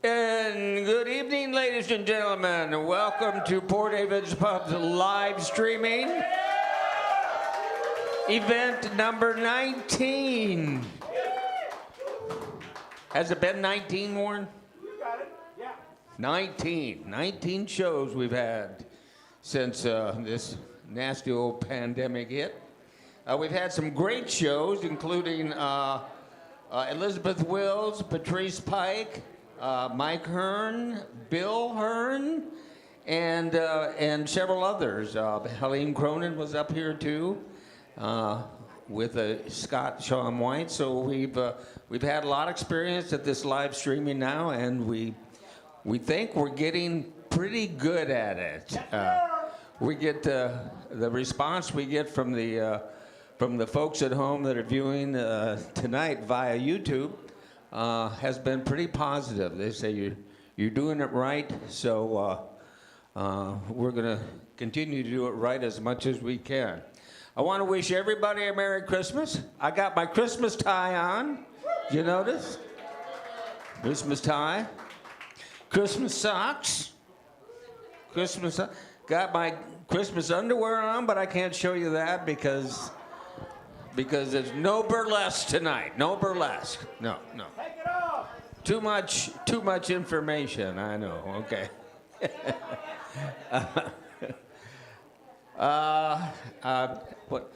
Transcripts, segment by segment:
And good evening, ladies and gentlemen. Welcome to Port David's Pub's live streaming event number 19. Has it been 19, Warren? You got it, yeah. 19 shows we've had since this nasty old pandemic hit. We've had some great shows, including Elizabeth Wills, Patrice Pike, Mike Hearn, Bill Hearn, and several others. Helene Cronin was up here too, with Scott Shawn White. So we've had a lot of experience at this live streaming now, and we think we're getting pretty good at it. We get the response we get from the folks at home that are viewing tonight via YouTube. Has been pretty positive. They say you're doing it right, so we're going to continue to do it right as much as we can. I want to wish everybody a Merry Christmas. I got my Christmas tie on. You notice? Christmas tie. Christmas socks. Got my Christmas underwear on, but I can't show you that because there's no burlesque tonight. No burlesque. No. Take it off. Too much information. I know. Okay. What?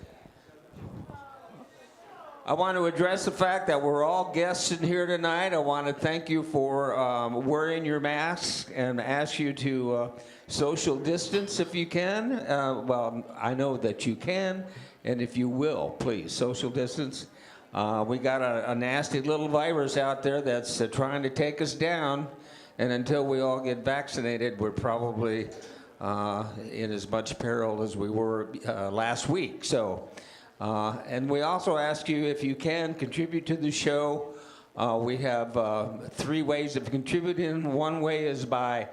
I want to address the fact that we're all guests in here tonight. I want to thank you for wearing your masks and ask you to social distance if you can. Well, I know that you can. And if you will, please, social distance. We got a nasty little virus out there that's trying to take us down. And until we all get vaccinated, we're probably in as much peril as we were last week. So, and we also ask you, if you can, contribute to the show. We have 3 ways of contributing. One way is by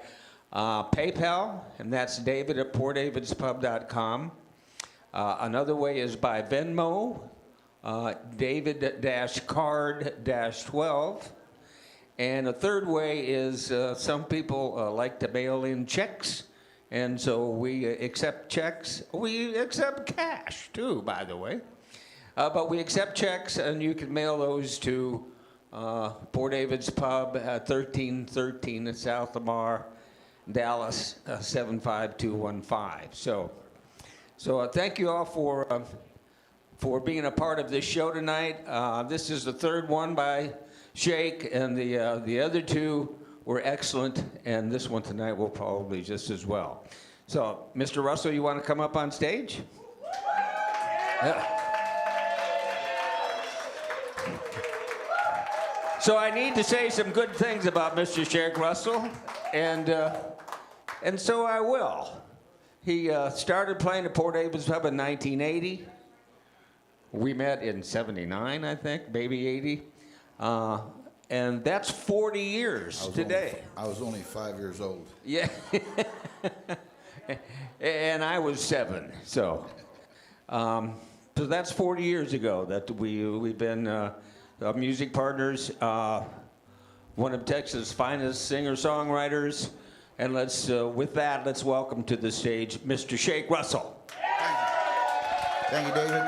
PayPal, and that's David at PortDavidsPub.com. Another way is by Venmo, David-Card-12. And a third way is some people like to mail in checks, and so we accept checks. We accept cash, too, by the way. But we accept checks, and you can mail those to Port David's Pub at 1313 in South Lamar, Dallas, 75215. So thank you all for being a part of this show tonight. This is the third one by Shake, and the other 2 were excellent, and this one tonight will probably just as well. So, Mr. Russell, you want to come up on stage? So I need to say some good things about Mr. Shake Russell, and so I will. He started playing at Port David's Pub in 1980. We met in 79, I think, maybe 80. And that's 40 years today. I was only 5 years old. Yeah. And I was 7. So that's 40 years ago that we've been music partners, one of Texas' finest singer-songwriters. And with that, let's welcome to the stage Mr. Shake Russell. Thank you, David.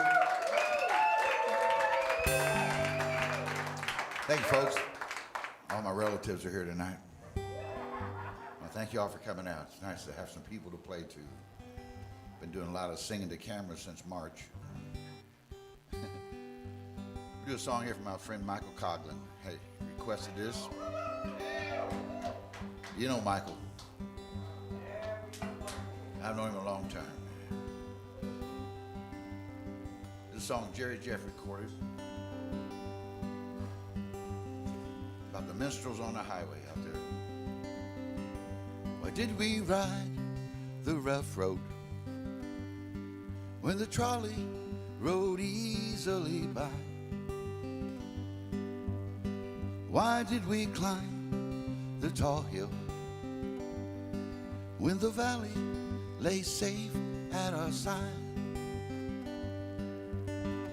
Thank you, folks. All my relatives are here tonight. Well, thank you all for coming out. It's nice to have some people to play to. Been doing a lot of singing to camera since March. We do a song here from my friend Michael Coughlin. Hey, requested this. You know Michael. I've known him a long time. This song Jerry Jeff recorded about the minstrels on the highway out there. Why did we ride the rough road when the trolley rode easily by? Why did we climb the tall hill when the valley lay safe at our side?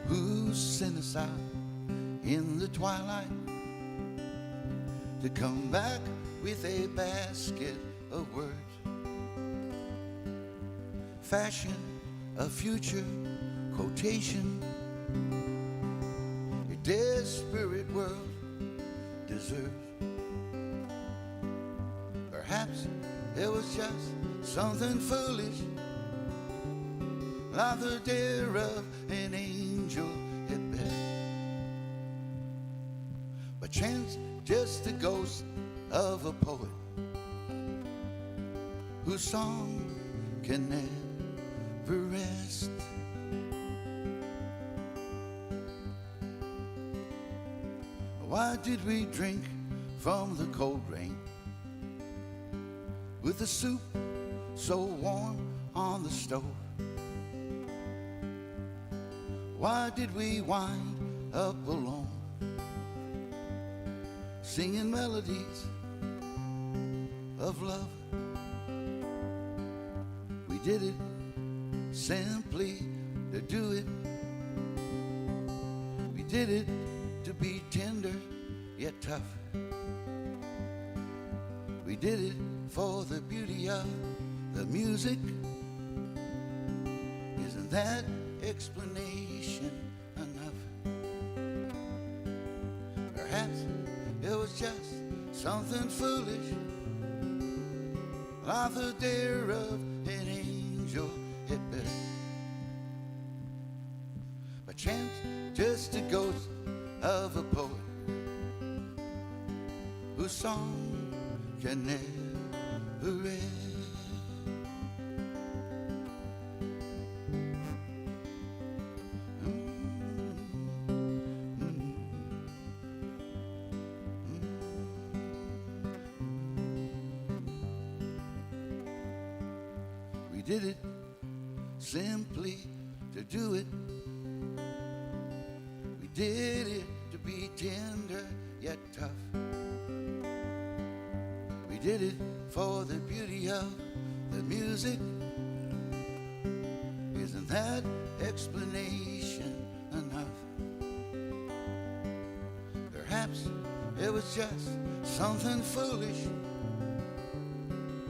Who sent us out in the twilight to come back with a basket of words. Fashion a future quotation a desperate world deserves. Perhaps it was just something foolish, like the dare of an angel at best. But chance just the ghost of a poet whose song can never rest. Why did we drink from the cold rain with the soup so warm on the stove? Why did we wind up alone, singing melodies of love? We did it simply to do it. We did it to be tender yet tough. We did it for the beauty of the music. Isn't that explanation enough? Perhaps it was just something foolish, like the dare of an angel at best. But chance just a ghost of a poet whose song can never rest. We did it simply to do it. We did it to be tender yet tough. We did it for the beauty of the music. Isn't that explanation enough? Perhaps it was just something foolish,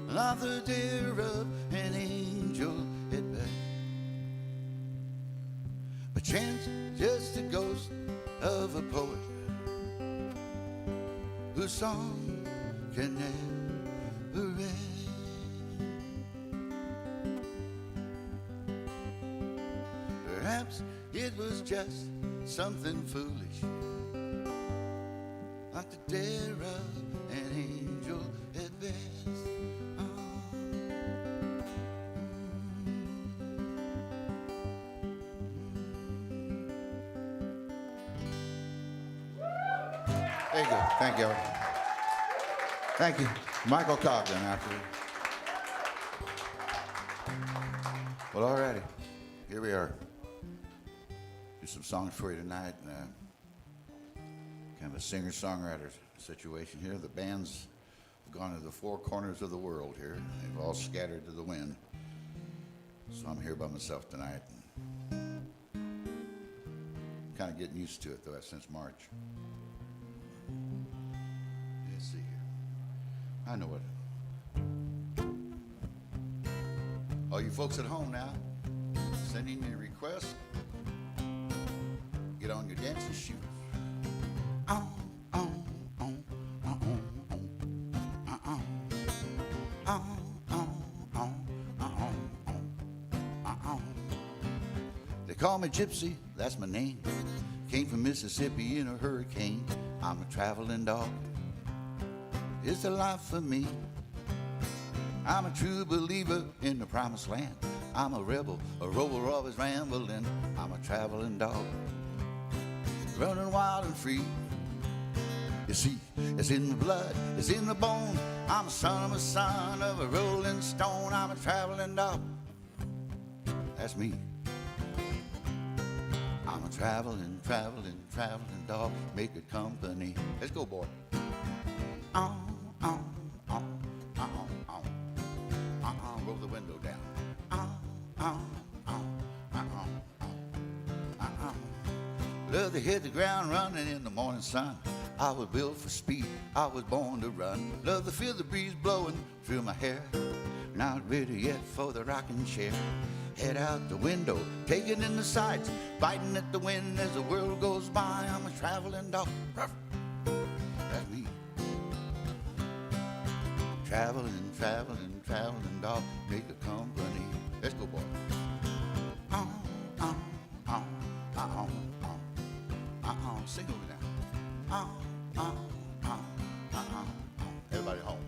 like the dare of an angel at best. But chance just a ghost of a poet whose song can never rest. Perhaps it was just something foolish, like the dare of an angel at best. There you go. Thank you. Thank you. Michael Cogden after. Well, all righty. Here we are. Do some songs for you tonight. Kind of a singer-songwriter situation here. The bands have gone to the four corners of the world here. They've all scattered to the wind. So I'm here by myself tonight. Kind of getting used to it, though, since March. Let's see here. I know what. All you folks at home now, send in your requests. Get on your dancing shoes. They call me Gypsy, that's my name. Came from Mississippi in a hurricane. I'm a traveling dog. It's a life for me. I'm a true believer in the promised land. I'm a rebel, a rover of his rambling. I'm a traveling dog, running wild and free. You see, it's in the blood, it's in the bone. I'm a son of a rolling stone. I'm a traveling dog. That's me. I'm a traveling dog. Make good company. Let's go, boy. Roll the window down. Love to hit the ground running in the morning sun. I was built for speed, I was born to run. Love to feel the breeze blowing through my hair. Not ready yet for the rocking chair. Head out the window, taking in the sights, biting at the wind as the world goes by. I'm a traveling dog. Ruff. That's me. Traveling, traveling, traveling dog, make a company. Let's go, boy. Sing over now. Everybody home.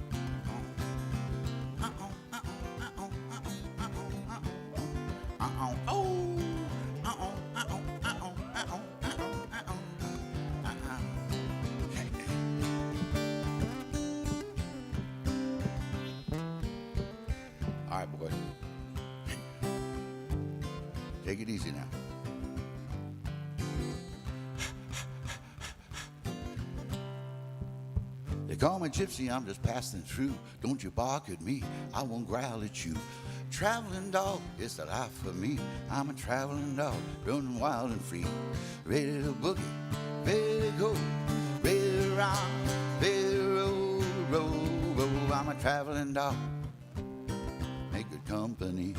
All right, boy. Take it easy now. They call me Gypsy, I'm just passing through. Don't you bark at me, I won't growl at you. Traveling dog, it's the life for me. I'm a traveling dog, running wild and free. Ready to boogie, ready to go, ready to rock, ready to roll, roll, roll. I'm a traveling dog, make good company.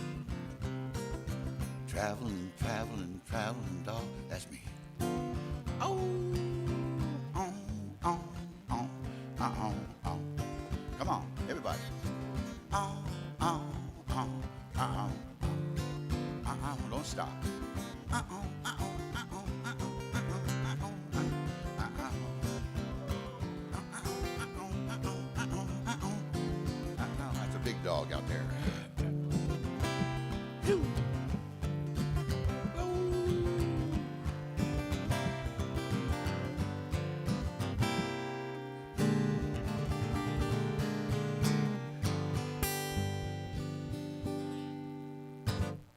Traveling, traveling, traveling dog, that's me. Oh, oh, oh, oh, oh, oh. Come on, everybody. Oh, oh, oh, oh, oh. Don't stop. Oh, oh, oh, oh, oh, oh. That's a big dog out there.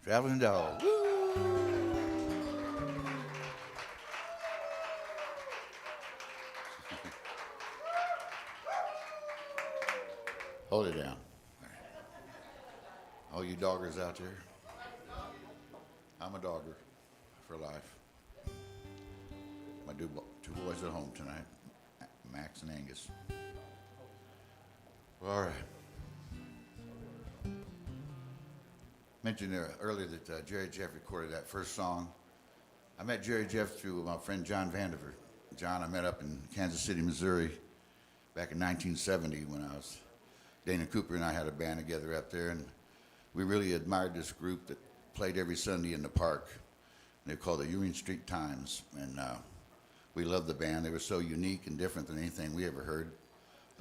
Traveling dog. Hold it down. All you doggers out there. I'm a dogger for life. My two boys at home tonight, Max and Angus. All right. Mentioned earlier that Jerry Jeff recorded that first song. I met Jerry Jeff through my friend John Vandiver. John I met up in Kansas City, Missouri back in 1970 when I was, Dana Cooper and I had a band together up there, and we really admired this group that played every Sunday in the park. They were called the Union Street Times, and we loved the band. They were so unique and different than anything we ever heard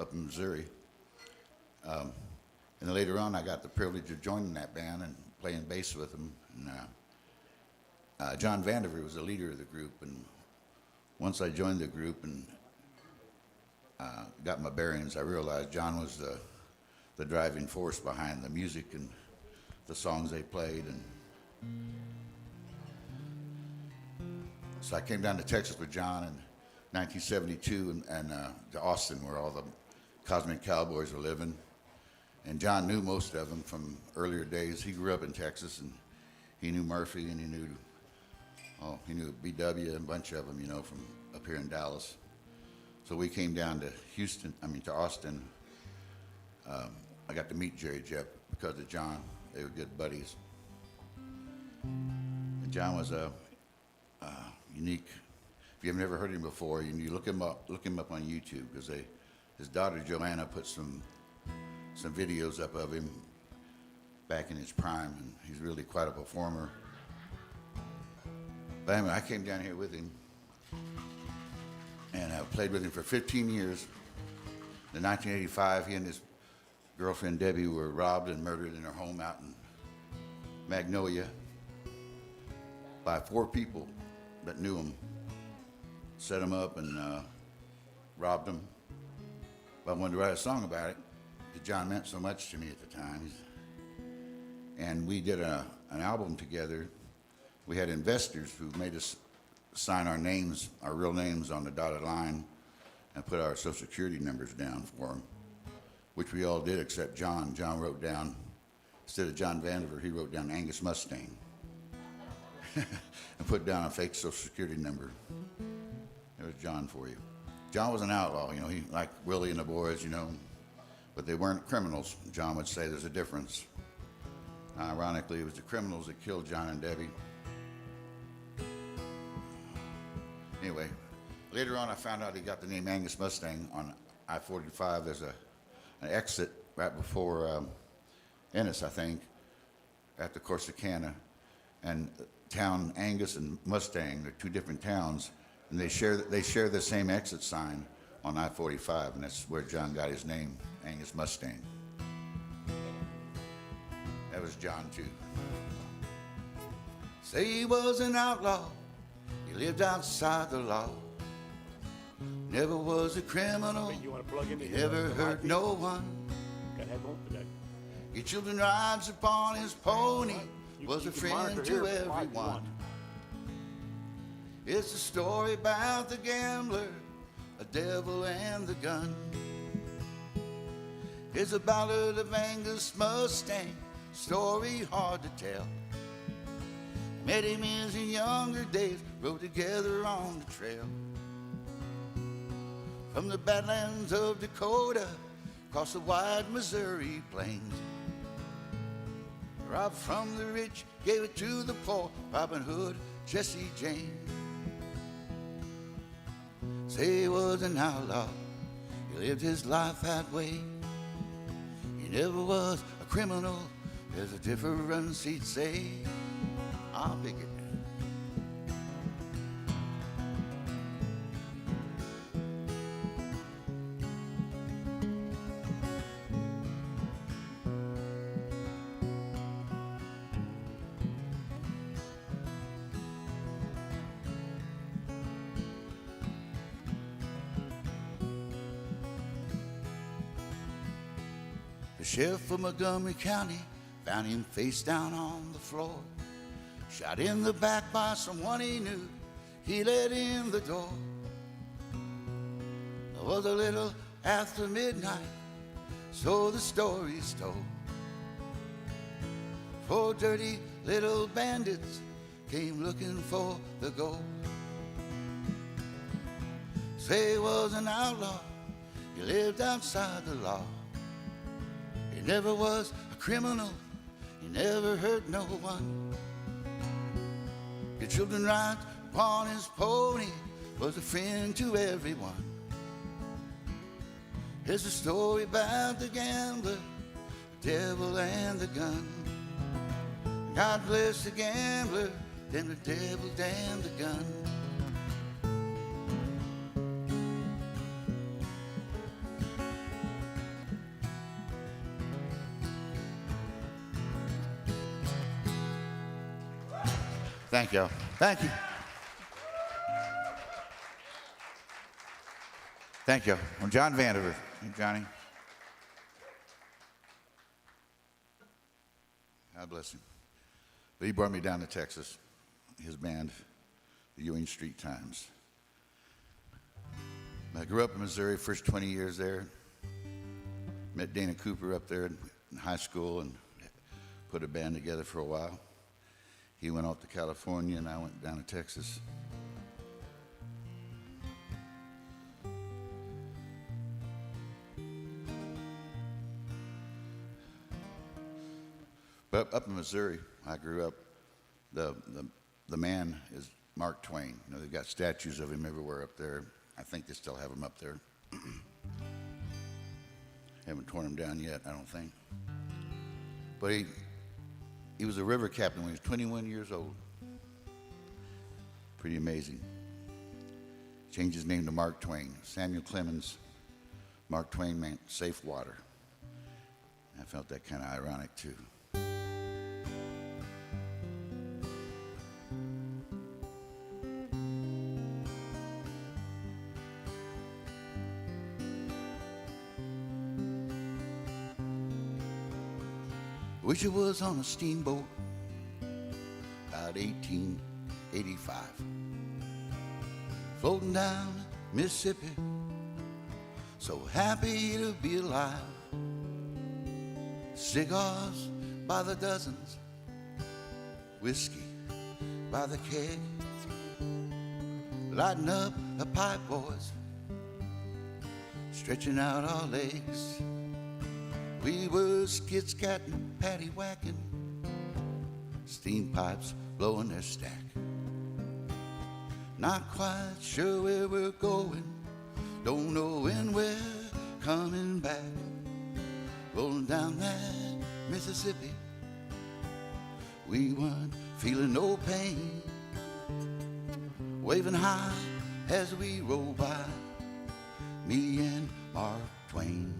up in Missouri. And then later on, I got the privilege of joining that band and playing bass with them. And, John Vandiver was the leader of the group, and once I joined the group and got my bearings, I realized John was the driving force behind the music and the songs they played. And so I came down to Texas with John in 1972 and to Austin, where all the Cosmic Cowboys were living. And John knew most of them from earlier days. He grew up in Texas, and he knew Murphy, and he knew BW, a bunch of them, from up here in Dallas. So we came down to Austin. I got to meet Jerry Jeff because of John. They were good buddies. And John was a unique. If you've never heard him before, you look him up on YouTube, because his daughter Joanna put some videos up of him back in his prime, and he's really quite a performer. But anyway, I came down here with him, and I played with him for 15 years. In 1985, he and his girlfriend Debbie were robbed and murdered in their home out in Magnolia by 4 people that knew him. Set him up and robbed him. But I wanted to write a song about it. John meant so much to me at the time. And we did an album together. We had investors who made us sign our names, our real names, on the dotted line and put our social security numbers down for them, which we all did except John. John wrote down, instead of John Vandiver, he wrote down Angus Mustang and put down a fake social security number. There's John for you. John was an outlaw, you know, he like Willie and the boys, you know, but they weren't criminals. John would say there's a difference. Ironically, it was the criminals that killed John and Debbie. Anyway, later on I found out he got the name Angus Mustang on I-45. There's an exit right before Ennis, I think, at the Corsicana. And town Angus and Mustang, they're two different towns, and they share the same exit sign on I-45, and that's where John got his name, Angus Mustang. That was John too. Say he was an outlaw, he lived outside the law. Never was a criminal, You want to plug in? he never hurt no one. Got headphones for that. Your children rides upon his pony, was a You can friend monitor to here if you everyone. want. It's a story about the gambler, a devil and the gun. It's a ballad of Angus Mustang, story hard to tell. Met him in his younger days, rode together on the trail. From the Badlands of Dakota, across the wide Missouri plains. Robbed from the rich, gave it to the poor, Robin Hood, Jesse James. Say he was an outlaw, he lived his life that way. He never was a criminal, there's a difference he'd say. I'll pick it. The sheriff of Montgomery County found him face down on the floor, shot in the back by someone he knew. He let in the door. It was a little after midnight, so the story's told. 4 dirty little bandits came looking for the gold. Say he was an outlaw, he lived outside the law. He never was a criminal, he never hurt no one. Your children ride upon his pony, was a friend to everyone. Here's a story about the gambler, the devil and the gun. God bless the gambler, then the devil damn the gun. Thank you. Thank you. Thank you. I'm John Vandiver. Hey, Johnny. God bless him. But he brought me down to Texas, his band, the Ewing Street Times. I grew up in Missouri, first 20 years there. Met Dana Cooper up there in high school and put a band together for a while. He went off to California and I went down to Texas. But up in Missouri, I grew up, the man is Mark Twain. You know, they've got statues of him everywhere up there. I think they still have him up there. Haven't torn him down yet, I don't think. But he was a river captain when he was 21 years old. Pretty amazing. Changed his name to Mark Twain. Samuel Clemens, Mark Twain meant safe water. I felt that kind of ironic too. Wish it was on a steamboat about 1885, floating down Mississippi, so happy to be alive. Cigars by the dozens, whiskey by the keg, lighting up a pipe, boys, stretching out our legs. We were skid-scatting, patty-whacking, steam pipes blowing their stack. Not quite sure where we're going, don't know when we're coming back. Rolling down that Mississippi, we weren't feeling no pain. Waving high as we roll by, me and Mark Twain.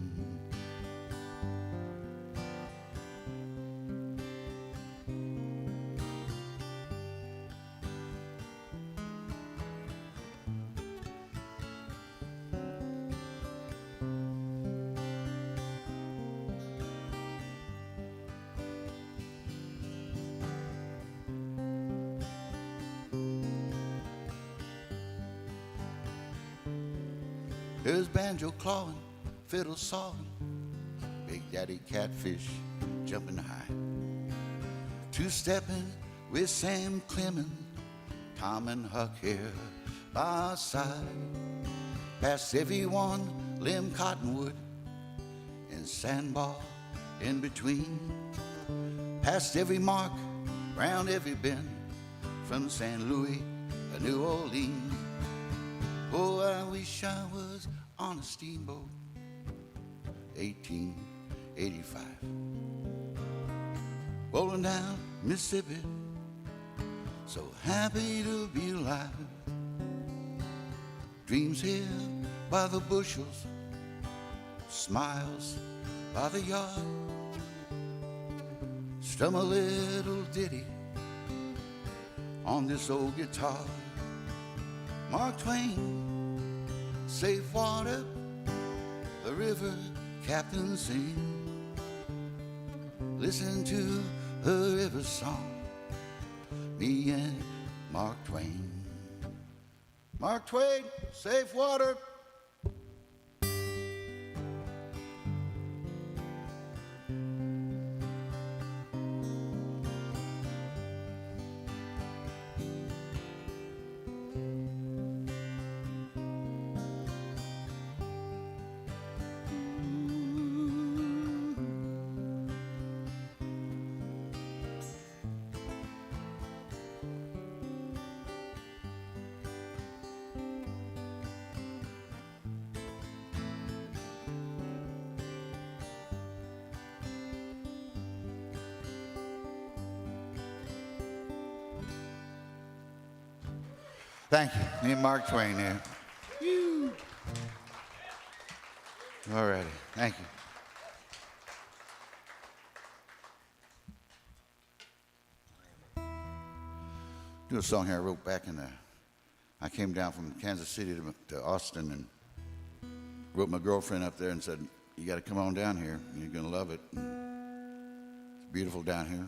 There's banjo clawing, fiddle sawing, Big Daddy Catfish jumping high. Two-stepping with Sam Clemens, Tom and Huck here by our side. Past every one limb cottonwood and sandbar in between. Past every mark, round every bend, from St. Louis to New Orleans. Oh, I wish I was on a steamboat, 1885. Rolling down Mississippi, so happy to be alive. Dreams here by the bushels, smiles by the yard. Strum a little ditty on this old guitar. Mark Twain, safe water, the river captain sing. Listen to the river song, me and Mark Twain. Mark Twain, safe water. Thank you. Me and Mark Twain there. All righty. Thank you. Do a song here I wrote back in the... I came down from Kansas City to Austin and wrote my girlfriend up there and said, you got to come on down here. You're going to love it. And it's beautiful down here.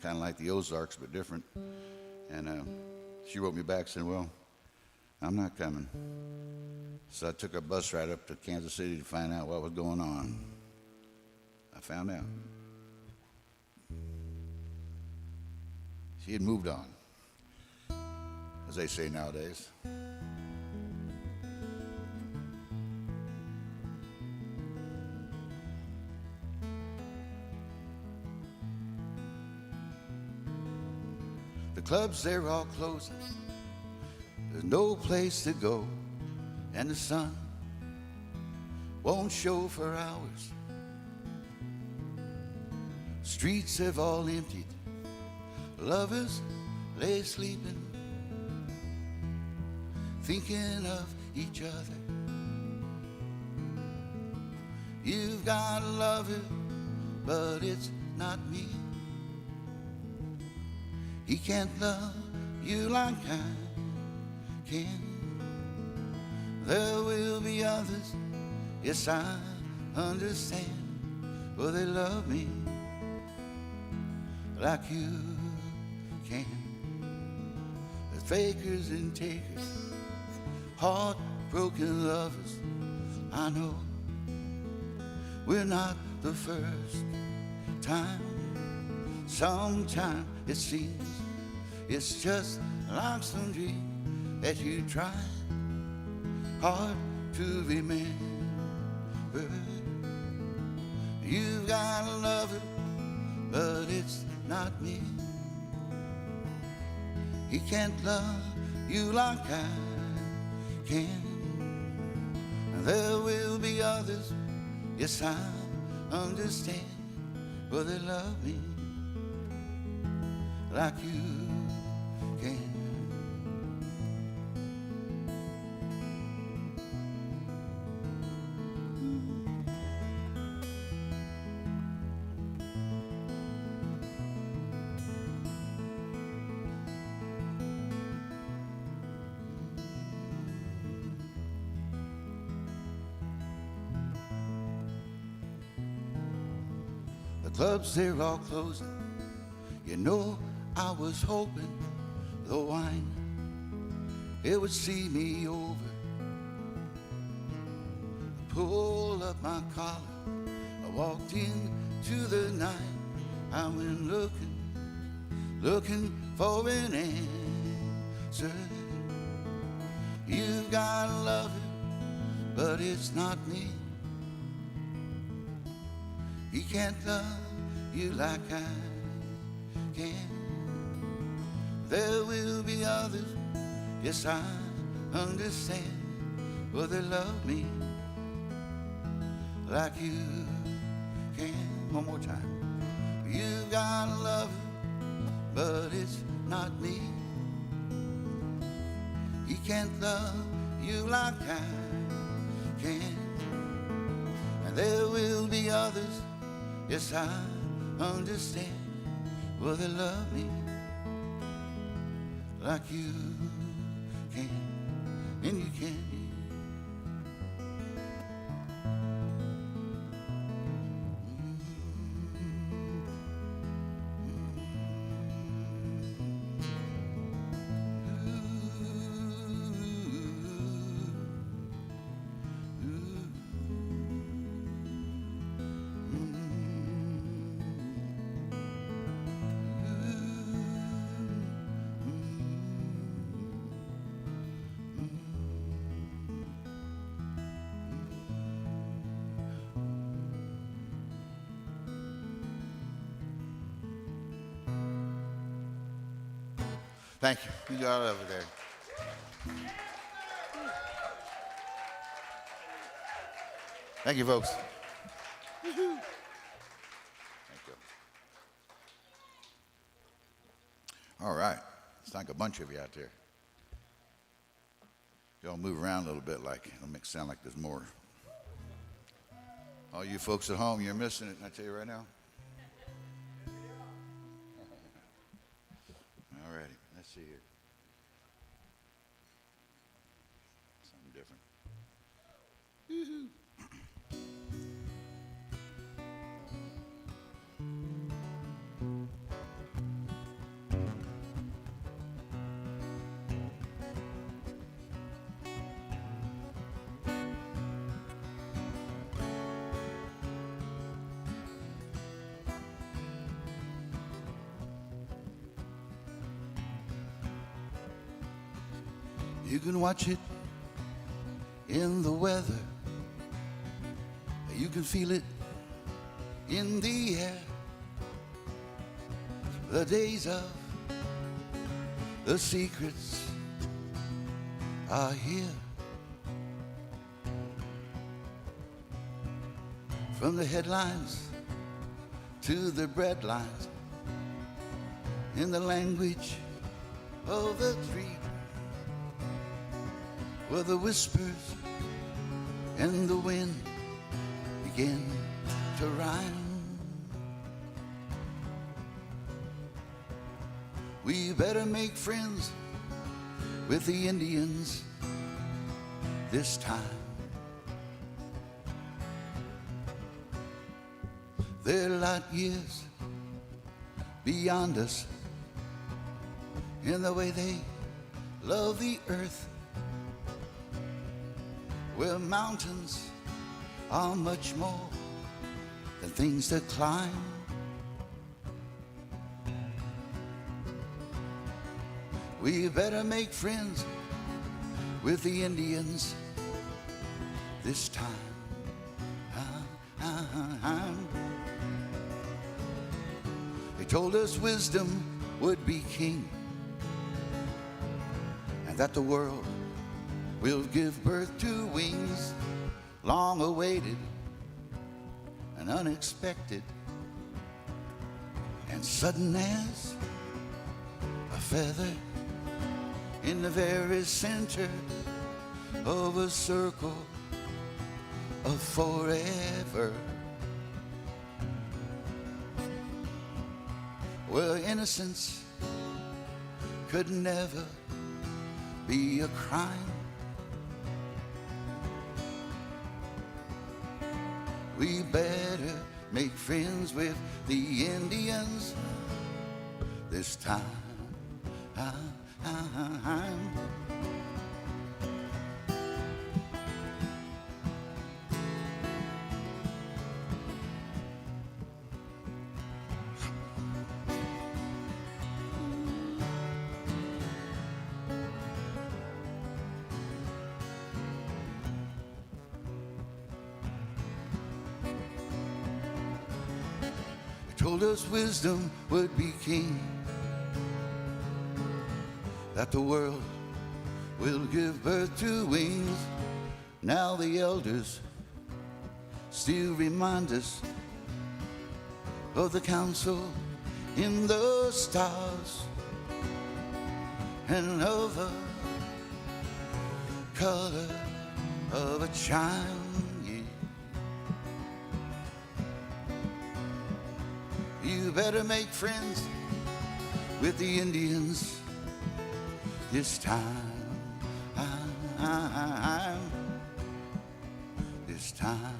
Kind of like the Ozarks, but different. And... she wrote me back saying, well, I'm not coming. So I took a bus ride up to Kansas City to find out what was going on. I found out. She had moved on, as they say nowadays. The clubs, they're all closing. There's no place to go, and the sun won't show for hours. Streets have all emptied. Lovers lay sleeping, thinking of each other. You've got a lover, but it's not me. He can't love you like I can. There will be others, yes, I understand, but they love me like you can. There's fakers and takers, heartbroken lovers. I know we're not the first time. Sometimes it seems it's just like some dream that you try hard to remember. it's not me. He can't love you like I can. There will be others, yes, I understand, but they love me like you can. The clubs, they're all closing. You know, I was hoping the wine, it would see me over. Pull up my collar, I walked into the night. I went looking for an answer. You've gotta love him, but it's not me. He can't love you like I can. There will be others, yes, I understand, but they love me like you can. One more time. You gotta love him, but it's not me. He can't love you like I can. And there will be others, yes, I understand, but they love me like you can, and you can. Thank you. You got it over there. Thank you, folks. Thank you. All right. It's like a bunch of you out there. Y'all move around a little bit, like it'll make it sound like there's more. All you folks at home, you're missing it, I tell you right now. All righty. Let's see here. Something different. Woo-hoo. You can watch it in the weather. You can feel it in the air. The days of the secrets are here. From the headlines to the breadlines, in the language of the street, where the whispers and the wind begin to rhyme. We better make friends with the Indians this time. They're light years beyond us in the way they love the earth, where mountains are much more than things to climb. We better make friends with the Indians this time. told us wisdom would be king, and that the world will give birth to wings, long awaited and unexpected, and sudden as a feather in the very center of a circle of forever. Well, innocence could never be a crime. We better make friends with the Indians this time. Told us wisdom would be king, that the world will give birth to wings. Now the elders still remind us of the council in the stars and of the color of a chime. You better make friends with the Indians this time. This time.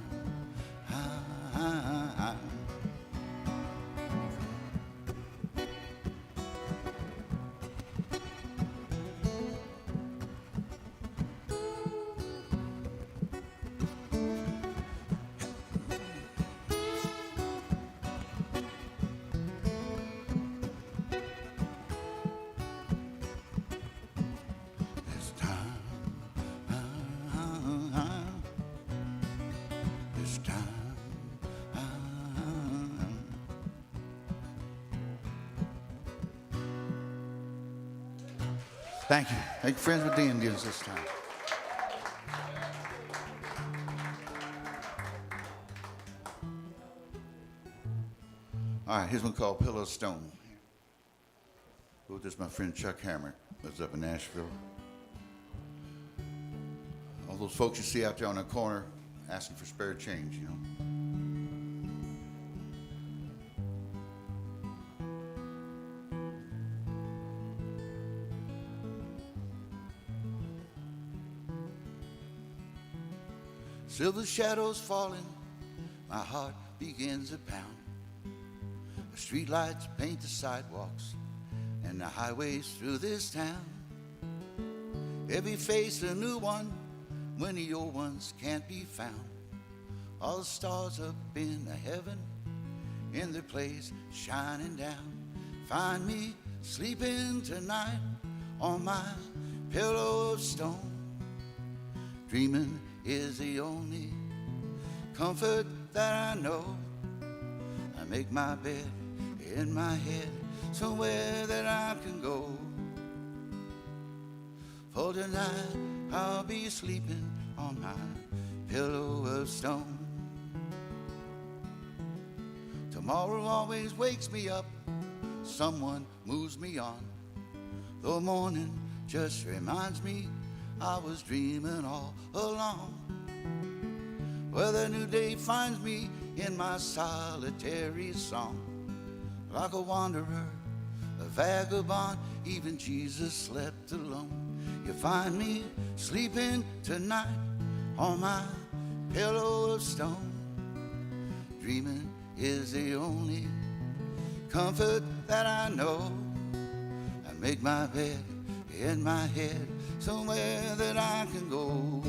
Thank you. Make friends with the Indians this time. All right, here's one called Pillow Stone. Wrote this my friend Chuck Hammer, lives up in Nashville. All those folks you see out there on the corner asking for spare change, you know. Silver shadows falling, my heart begins to pound. The streetlights paint the sidewalks and the highways through this town. Every face a new one when the old ones can't be found. All the stars up in the heaven in their place shining down. Find me sleeping tonight on my pillow of stone, dreaming is the only comfort that I know. I make my bed in my head somewhere that I can go. For tonight I'll be sleeping on my pillow of stone. Tomorrow always wakes me up, someone moves me on. The morning just reminds me I was dreaming all along. Well, the new day finds me in my solitary song. Like a wanderer, a vagabond, even Jesus slept alone. You find me sleeping tonight on my pillow of stone. Dreaming is the only comfort that I know. I make my bed in my head somewhere that I can go.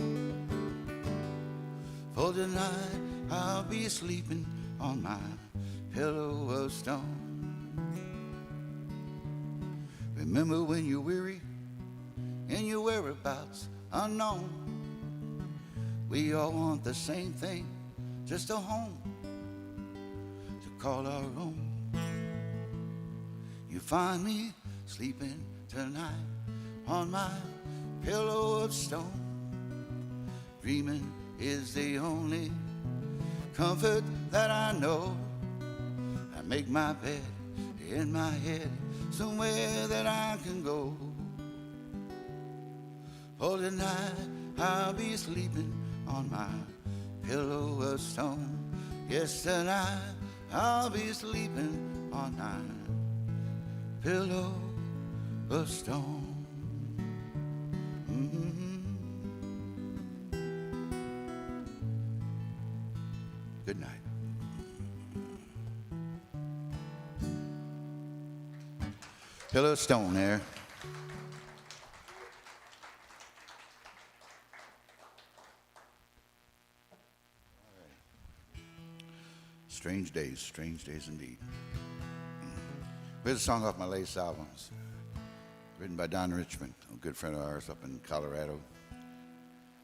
For tonight I'll be sleeping on my pillow of stone. Remember when you're weary and your whereabouts unknown. We all want the same thing, just a home to call our own. You find me sleeping tonight on my pillow of stone. Dreaming is the only comfort that I know. I make my bed in my head, somewhere that I can go. For tonight I'll be sleeping on my pillow of stone. Yes, tonight I'll be sleeping on my pillow of stone. Good night. Pillow of stone there. Strange days indeed. Here's a song off my latest albums, written by Don Richmond, a good friend of ours up in Colorado.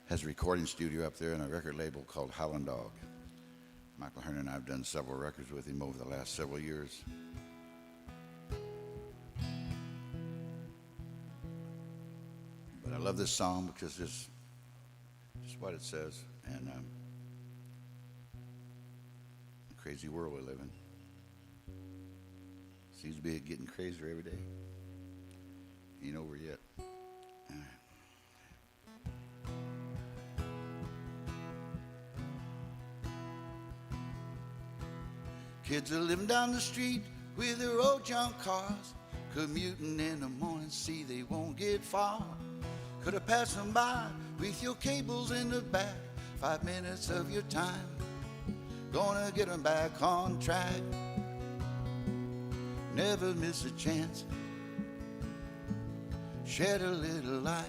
Has a recording studio up there and a record label called Howlin' Dog. Michael Hearn and I have done several records with him over the last several years. But I love this song because it's just what it says. And the crazy world we live in seems to be getting crazier every day. Ain't over yet. All right. Kids are living down the street with their old junk cars, commuting in the morning, see they won't get far. Could have passed them by with your cables in the back, 5 minutes of your time, gonna get them back on track. Never miss a chance, shed a little light,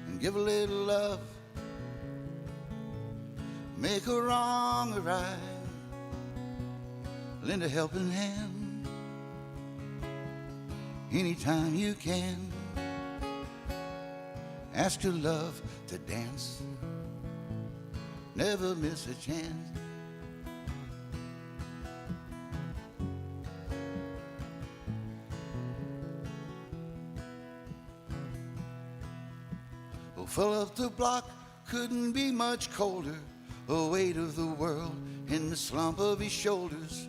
and give a little love, make a wrong a right, lend a helping hand anytime you can. Ask your love to dance, never miss a chance. Oh, full of the block couldn't be much colder, the weight of the world in the slump of his shoulders.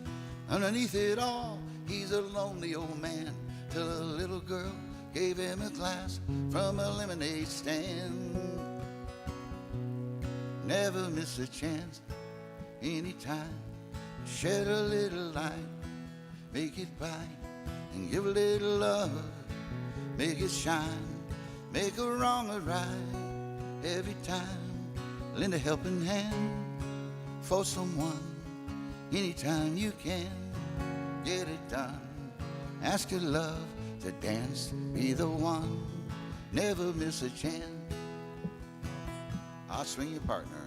Underneath it all, he's a lonely old man, till a little girl gave him a glass from a lemonade stand. Never miss a chance, anytime, shed a little light, make it bright, and give a little love, make it shine, make a wrong a right, every time, lend a helping hand for someone, anytime you can, get it done. Ask your love to dance, be the one, never miss a chance. I'll swing your partner.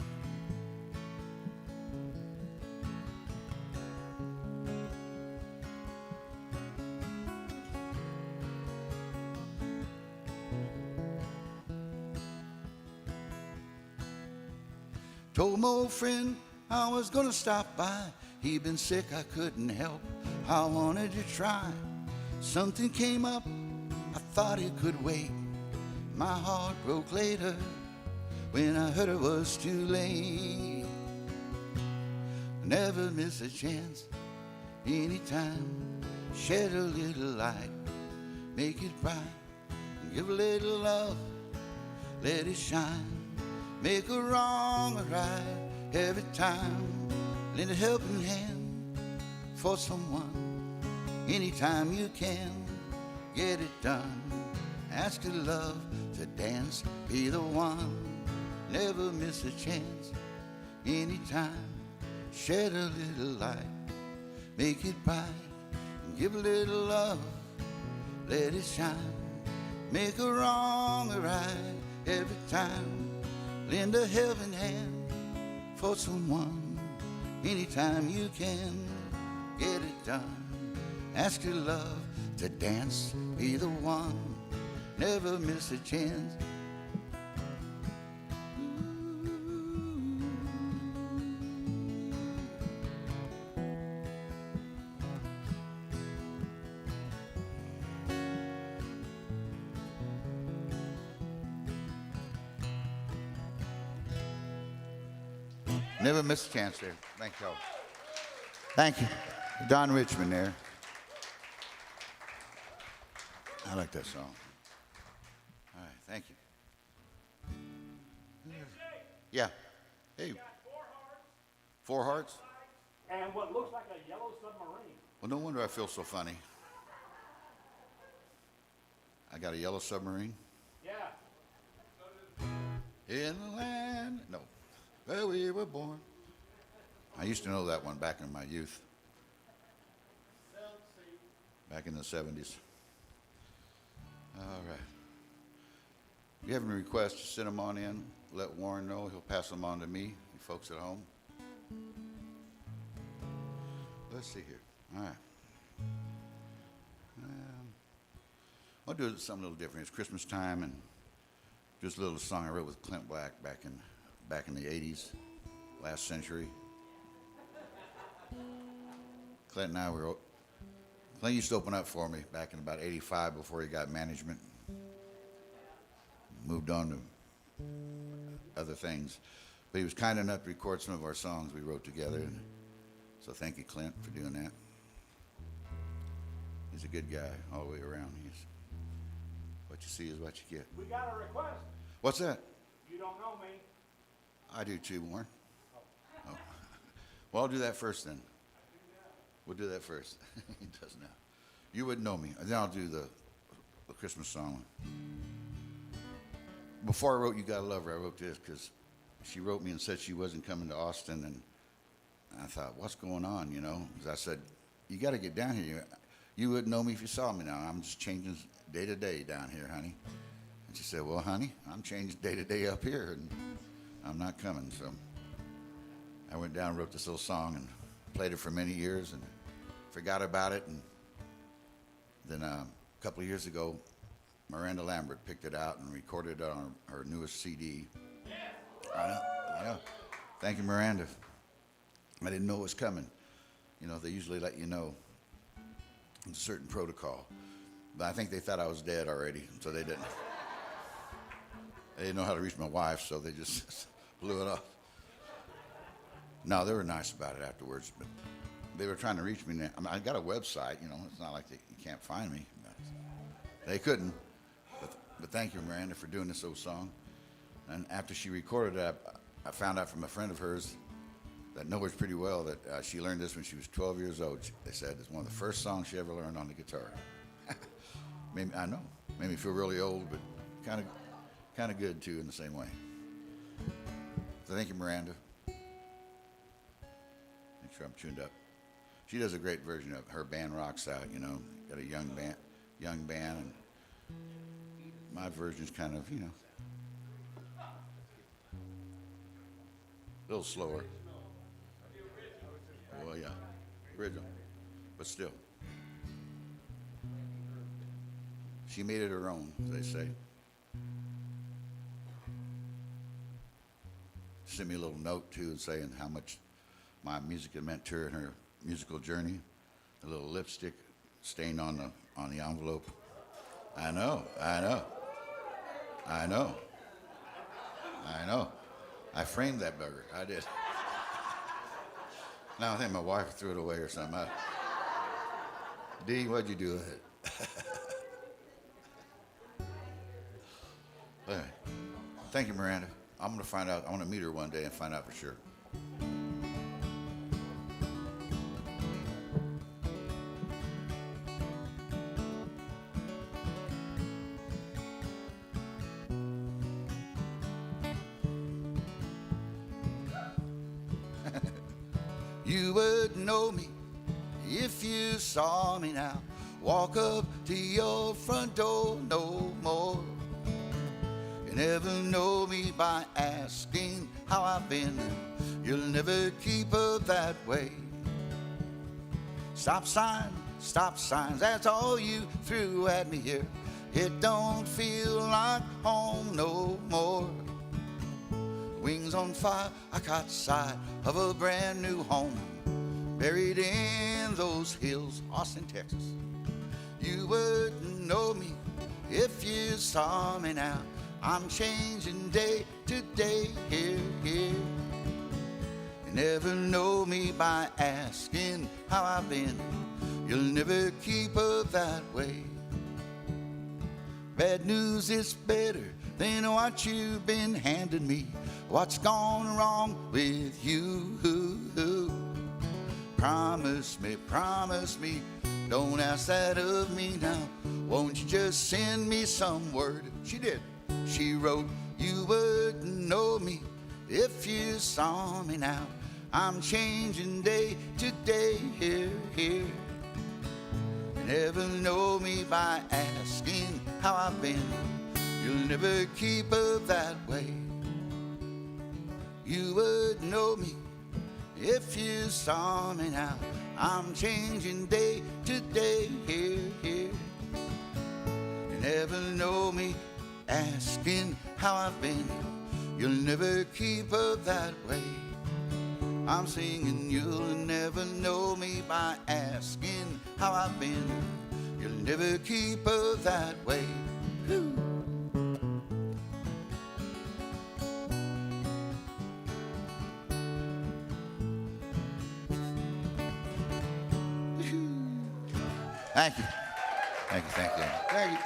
Told my old friend I was gonna stop by. He'd been sick, I couldn't help, I wanted to try. Something came up, I thought it could wait. My heart broke later when I heard it was too late. Never miss a chance, anytime, shed a little light, make it bright, give a little love, let it shine, make a wrong a right, every time, lend a helping hand for someone, anytime you can, get it done. Ask your love to dance, be the one, never miss a chance, anytime, shed a little light, make it bright, give a little love, let it shine, make a wrong a right, every time, lend a helping hand for someone, anytime you can, get it done. Ask your love to dance, be the one, never miss a chance. Never miss a chance there. Thank you all. Thank you. Don Richmond there. I like that song. All right, thank you. Yeah. Hey. 4 hearts? And what looks like a yellow submarine. Well, no wonder I feel so funny. I got a yellow submarine. Yeah. In the land, no, where we were born. I used to know that one back in my youth. Back in the 70s. All right. If you have any requests, send them on in. Let Warren know. He'll pass them on to me, you folks at home. Let's see here. All right. I'll do something a little different. It's Christmas time, and just a little song I wrote with Clint Black back in the 80s, last century. Clint and I were. Clint used to open up for me back in about 85 before he got management. Moved on to other things. But he was kind enough to record some of our songs we wrote together. And so thank you, Clint, for doing that. He's a good guy all the way around. What you see is what you get. We got a request. What's that? You don't know me. I do too, Warren. Oh. Well, I'll do that first then. We'll do that first. He does now. You wouldn't know me. Then I'll do the Christmas song. Before I wrote You Gotta Love Her, I wrote this because she wrote me and said she wasn't coming to Austin. And I thought, what's going on, you know? Because I said, you got to get down here. You wouldn't know me if you saw me now. I'm just changing day to day down here, honey. And she said, well, honey, I'm changing day to day up here, and I'm not coming. So I went down and wrote this little song and played it for many years and forgot about it. And then a couple of years ago, Miranda Lambert picked it out and recorded it on her newest CD. I know. Thank you, Miranda. I didn't know it was coming. You know, they usually let you know. It's a certain protocol. But I think they thought I was dead already, so they didn't. They didn't know how to reach my wife, so they just blew it off. No, they were nice about it afterwards, but they were trying to reach me. I got a website, you know. It's not like you can't find me. They couldn't. But thank you, Miranda, for doing this old song. And after she recorded it, I found out from a friend of hers that knows pretty well that she learned this when she was 12 years old. They said it's one of the first songs she ever learned on the guitar. I know, made me feel really old, but kind of good too in the same way. So thank you, Miranda. Make sure I'm tuned up. She does a great version of it. Her band rocks out, you know. Got a young band, and my version's kind of, you know, a little slower. Well, yeah, original, but still. She made it her own, as they say. Sent me a little note, too, saying how much my music had meant to her in her musical journey. A little lipstick stain on the envelope. I know. I framed that bugger. I did. Now I think my wife threw it away or something. Dee, what'd you do with it? Anyway, thank you, Miranda. I'm going to find out. I want to meet her one day and find out for sure. You wouldn't know me if you saw me now. Walk up to your front door no more. You never know me by asking how I've been. You'll never keep up that way. Stop signs, that's all you threw at me here. It don't feel like home no more. Wings on fire, I caught sight of a brand new home buried in those hills, Austin, Texas. You wouldn't know me if you saw me now. I'm changing day to day, here. never know me by asking how I've been. You'll never keep her that way. Bad news is better than what you've been handing me. What's gone wrong with you? Promise me, don't ask that of me now. Won't you just send me some word? She did. She wrote, you wouldn't know me if you saw me now. I'm changing day to day, here. You never know me by asking how I've been. You'll never keep her that way. You would know me if you saw me now. I'm changing day to day, here. You never know me asking how I've been. You'll never keep her that way. I'm singing, you'll never know me by asking how I've been. You'll never keep her that way. Woo. Thank you. Thank you. Thank you.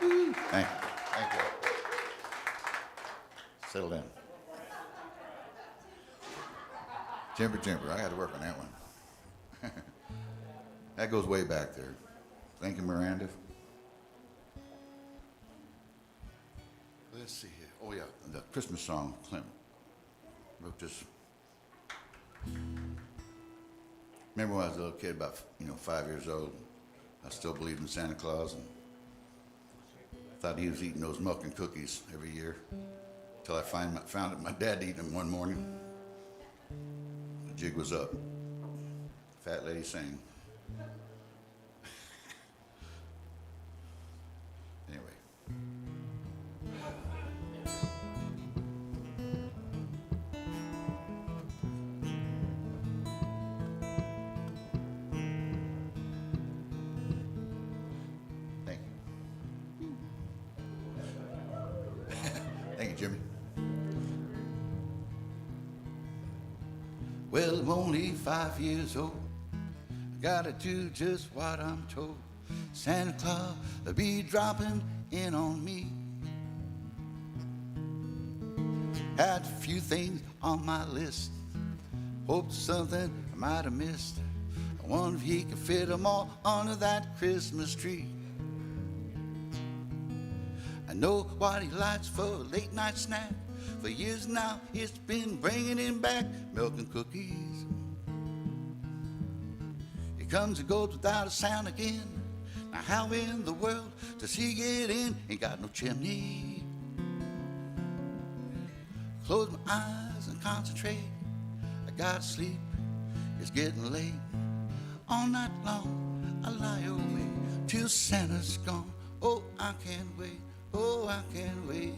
Woo. Thank you. Settle down. Jimper, I had to work on that one. That goes way back there. Thank you, Miranda. Let's see here. Oh, yeah, the Christmas song, Clint wrote this. Remember when I was a little kid, about 5 years old, I still believed in Santa Claus and thought he was eating those milk and cookies every year. Until I found that my dad eating them one morning. The jig was up. Fat lady sang. Anyway. Thank you. Thank you, Jimmy. Well, I'm only 5 years old. I gotta do just what I'm told. Santa Claus will be dropping in on me. Had a few things on my list. Hoped something I might have missed. I wonder if he could fit them all under that Christmas tree. I know what he likes for a late night snack. For years now, it's been bringing him back milk and cookies. He comes and goes without a sound again. Now how in the world does he get in? Ain't got no chimney. Close my eyes and concentrate. I gotta sleep, it's getting late. All night long, I lie awake till Santa's gone. Oh, I can't wait, oh, I can't wait.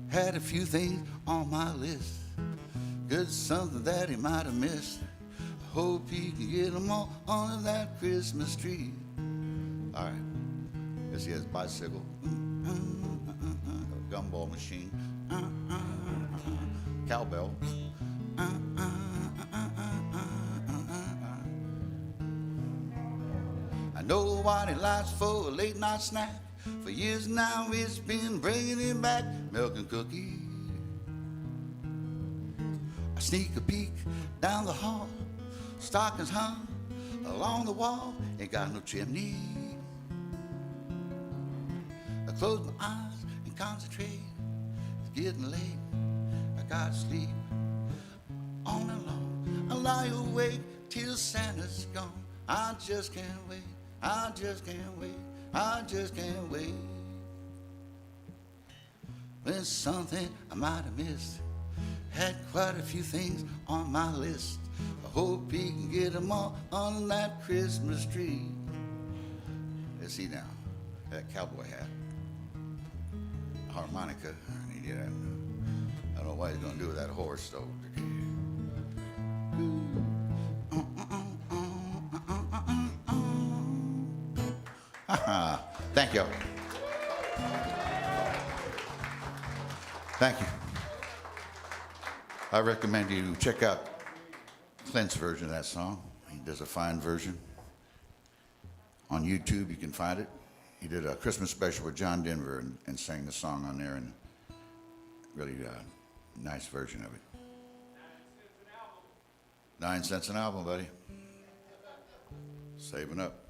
Had a few things on my list. Good, something that he might have missed. I hope he can get them all under that Christmas tree. All right. Yes, he has a bicycle. A gumball machine. Cowbell. I know what he likes for a late night snack. For years now it's been bringing him back milk and cookies. I sneak a peek down the hall. Stockings hung along the wall. Ain't got no chimney. I close my eyes and concentrate. It's getting late. I gotta sleep. On and on I lie awake till Santa's gone. I just can't wait. I just can't wait. I just can't wait. There's something I might have missed. Had quite a few things on my list. I hope he can get them all on that Christmas tree. Let's see now. That cowboy hat. Harmonica. I don't know what he's going to do with that horse, though. Thank you. Thank you. I recommend you check out Clint's version of that song. He does a fine version. On YouTube, you can find it. He did a Christmas special with John Denver and sang the song on there, and really nice version of it. 9 cents an album, buddy. Saving up.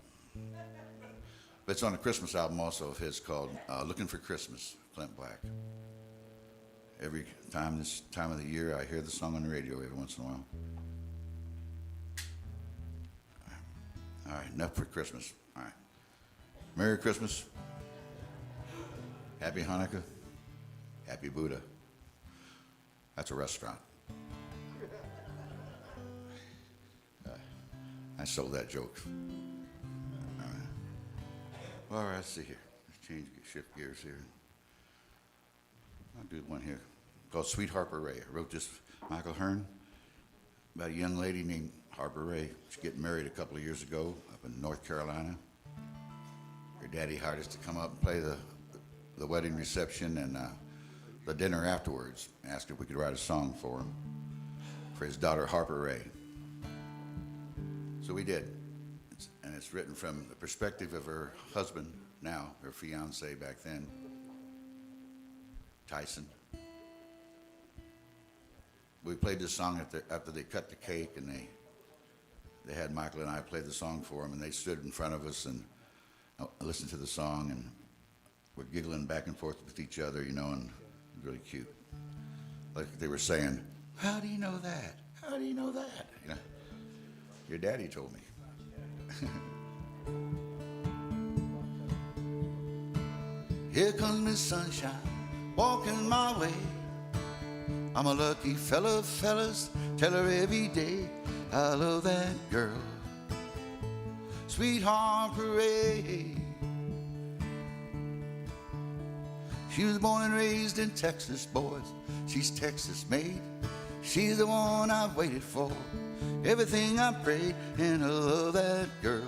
But it's on a Christmas album also of his called Looking for Christmas, Clint Black. Every time this time of the year, I hear the song on the radio every once in a while. All right, enough for Christmas. All right. Merry Christmas. Happy Hanukkah. Happy Buddha. That's a restaurant. I sold that joke. All right, let's see here. Let's shift gears here. I'll do one here called Sweet Harper Ray. I wrote this for Michael Hearn about a young lady named Harper Ray. She's getting married a couple of years ago up in North Carolina. Her daddy hired us to come up and play the wedding reception and the dinner afterwards. Asked if we could write a song for him, for his daughter Harper Ray. So we did. And it's written from the perspective of her husband now, her fiance back then, Tyson. We played this song after they cut the cake, and they had Michael and I play the song for them, and they stood in front of us and listened to the song, and we're giggling back and forth with each other, you know, and it was really cute. Like they were saying, "How do you know that? How do you know that?" You know, your daddy told me. Here comes Miss Sunshine, walking my way. I'm a lucky fella, fellas, tell her every day I love that girl, Sweet Harper Ray. She was born and raised in Texas, boys. She's Texas made. She's the one I've waited for, everything I prayed, and I love that girl,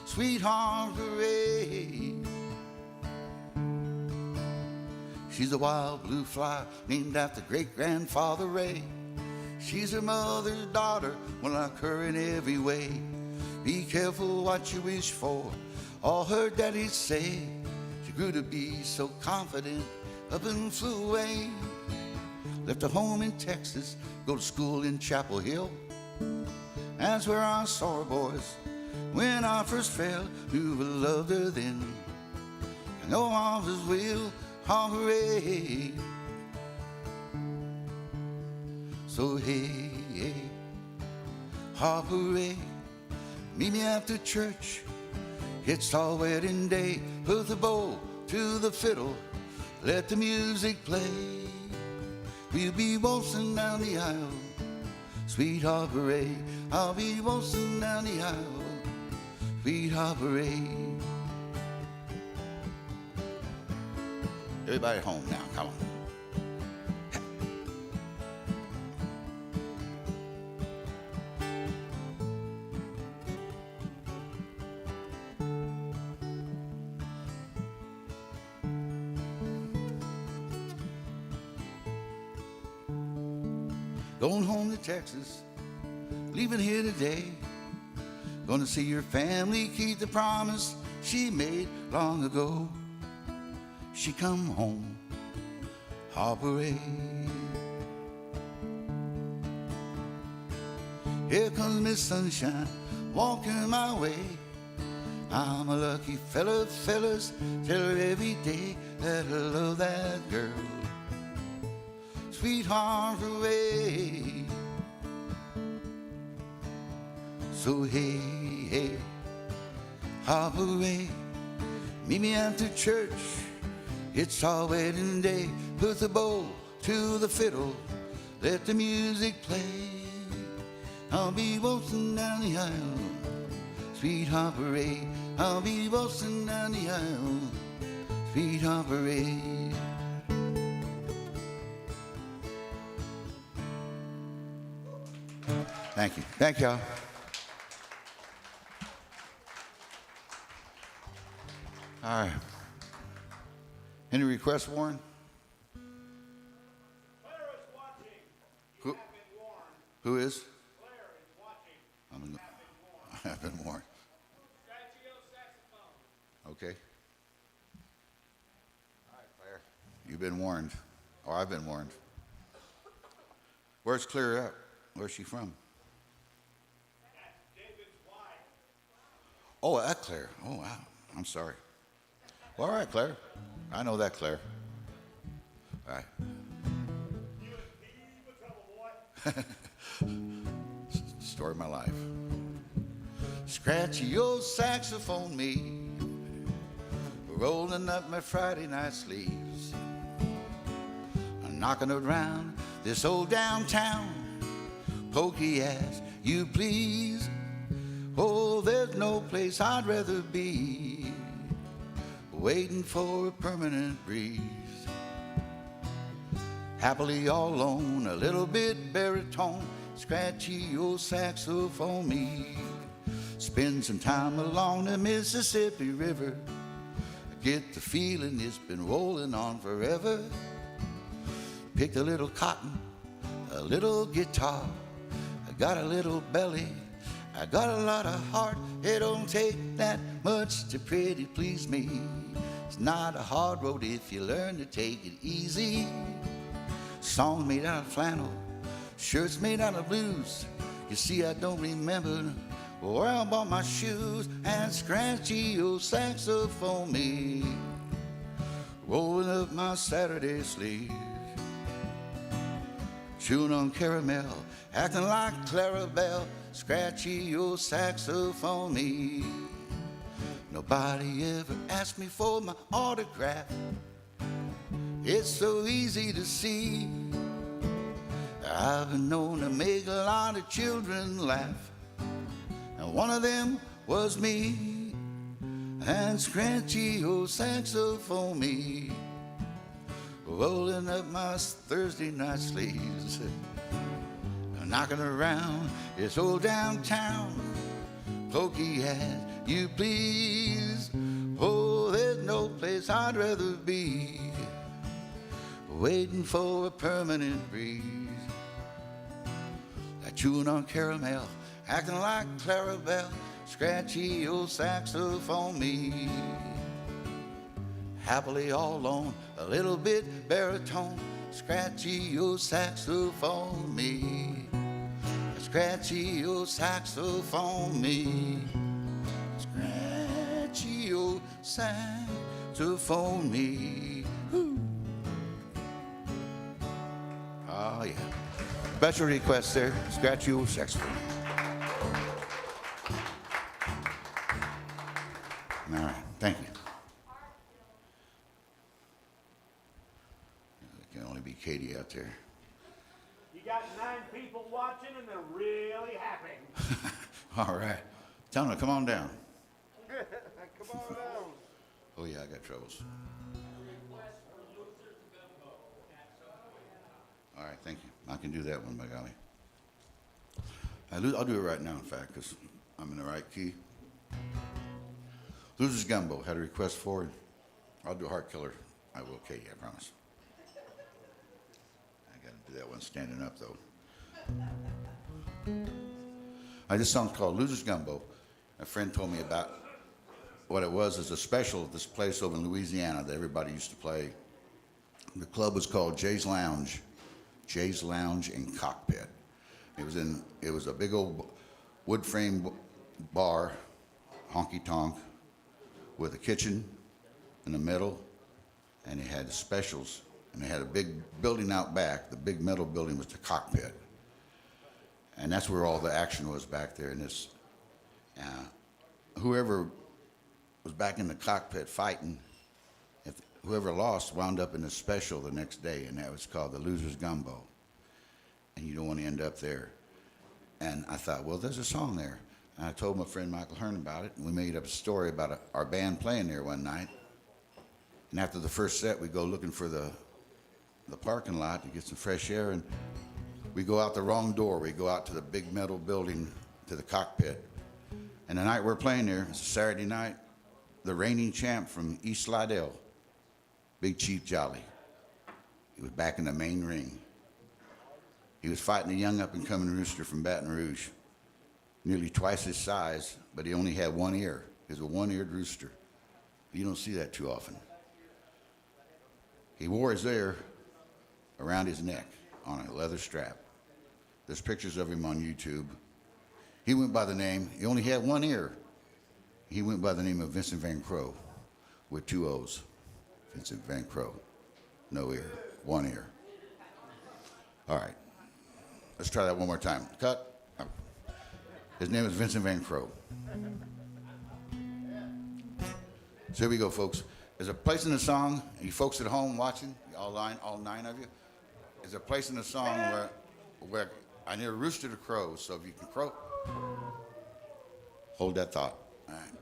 Sweet Harper Ray. She's a wild blue fly named after great-grandfather Ray. She's her mother's daughter, one like her in every way. Be careful what you wish for, all her daddies say. She grew to be so confident, up and flew away. Left her home in Texas, go to school in Chapel Hill. That's where I saw her, boys, when I first fell. Knew I loved her then. I know I was Will Harper Ray. So hey, hey, Harper Ray, meet me after church. It's our wedding day. Put the bow to the fiddle, let the music play. We'll be waltzing down the aisle, Sweet Harper Ray. I'll be waltzing down the aisle, Sweet Harper Ray. Everybody home now, come on. Going home to Texas, leaving here today. Gonna see your family keep the promise she made long ago. She come home, Harper Ray. Here comes Miss Sunshine, walking my way. I'm a lucky fella, fellas, tell her every day that I love that girl, Sweet Harper Ray. So hey, hey, Harper Ray, meet me after church. It's our wedding day. Put the bow to the fiddle, let the music play. I'll be waltzing down the aisle, Sweet Harper Ray. I'll be waltzing down the aisle, Sweet Harper Ray. Thank you. Thank y'all. All right. Any requests, Warren? Clara's watching. Who is? Claire is watching. I've been warned. Scratchy saxophone. Okay. All right, Claire. You've been warned. Or I've been warned. Where's Claire at? Where's she from? That's David's wife. Oh, that Claire. Oh, wow. I'm sorry. Well, all right, Claire. I know that Claire. All right. You and Steve a trouble, boy. Story of my life. Scratchy old saxophone me, rolling up my Friday night sleeves, knocking around this old downtown, pokey as you please. Oh, there's no place I'd rather be, waiting for a permanent breeze. Happily all alone, a little bit baritone, scratchy old saxophone me. Spend some time along the Mississippi River, get the feeling it's been rolling on forever. Picked a little cotton, a little guitar, I got a little belly, I got a lot of heart. It don't take that much to pretty please me. It's not a hard road if you learn to take it easy. Songs made out of flannel, shirts made out of blues. You see, I don't remember where I bought my shoes. And scratchy old saxophone me, rolling up my Saturday sleeves. Chewing on caramel, acting like Clarabelle, scratchy old saxophone me. Nobody ever asked me for my autograph. It's so easy to see. I've been known to make a lot of children laugh, and one of them was me. And scratchy old saxophone me, rolling up my Thursday night sleeves, knocking around this old downtown, pokey as you please. Oh, there's no place I'd rather be, waiting for a permanent breeze. Chewing on caramel, acting like Clarabelle, scratchy old saxophone me. Happily all alone, a little bit baritone, scratchy old saxophone me. Scratchy old saxophone me. Scratchy old saxophone me. Woo. Oh, yeah. Special request there, scratchy old saxophone. All right, thank you. It can only be Katie out there. You got 9 people watching and they're really happy. All right. Tell them to come on down. Come on down. Oh, yeah, I got troubles. All right, thank you. I can do that one, by golly. I'll do it right now, in fact, because I'm in the right key. Losers Gumbo had a request for it. I'll do Heart Killer. I will, Katie, I promise. I got to do that one standing up, though. This song's called Losers Gumbo. A friend told me about what it was as a special of this place over in Louisiana that everybody used to play. The club was called Jay's Lounge and Cockpit. It was a big old wood frame bar, honky tonk, with a kitchen in the middle, and it had specials, and they had a big building out back. The big metal building was the Cockpit, and that's where all the action was back there. And this, whoever was back in the Cockpit fighting, whoever lost wound up in a special the next day, and that was called the Losers Gumbo. And you don't want to end up there. And I thought, well, there's a song there. And I told my friend Michael Hearn about it, and we made up a story about our band playing there one night. And after the first set, we go looking for the parking lot to get some fresh air, and we go out the wrong door. We go out to the big metal building, to the Cockpit. And the night we're playing there, it's a Saturday night, the reigning champ from East Slidell, Big Chief Jolly, he was back in the main ring. He was fighting a young up-and-coming rooster from Baton Rouge, nearly twice his size, but he only had one ear. He was a one-eared rooster. You don't see that too often. He wore his ear around his neck on a leather strap. There's pictures of him on YouTube. He went by the name, he only had one ear. He went by the name of Vincent Van Crow with 2 O's. Vincent Van Crow. No ear, one ear. All right, let's try that one more time. Cut. Oh. His name is Vincent Van Crow. So here we go, folks. There's a place in the song, you folks at home watching, all 9 of you, there's a place in the song where I need a rooster to crow, so if you can crow, hold that thought. All right.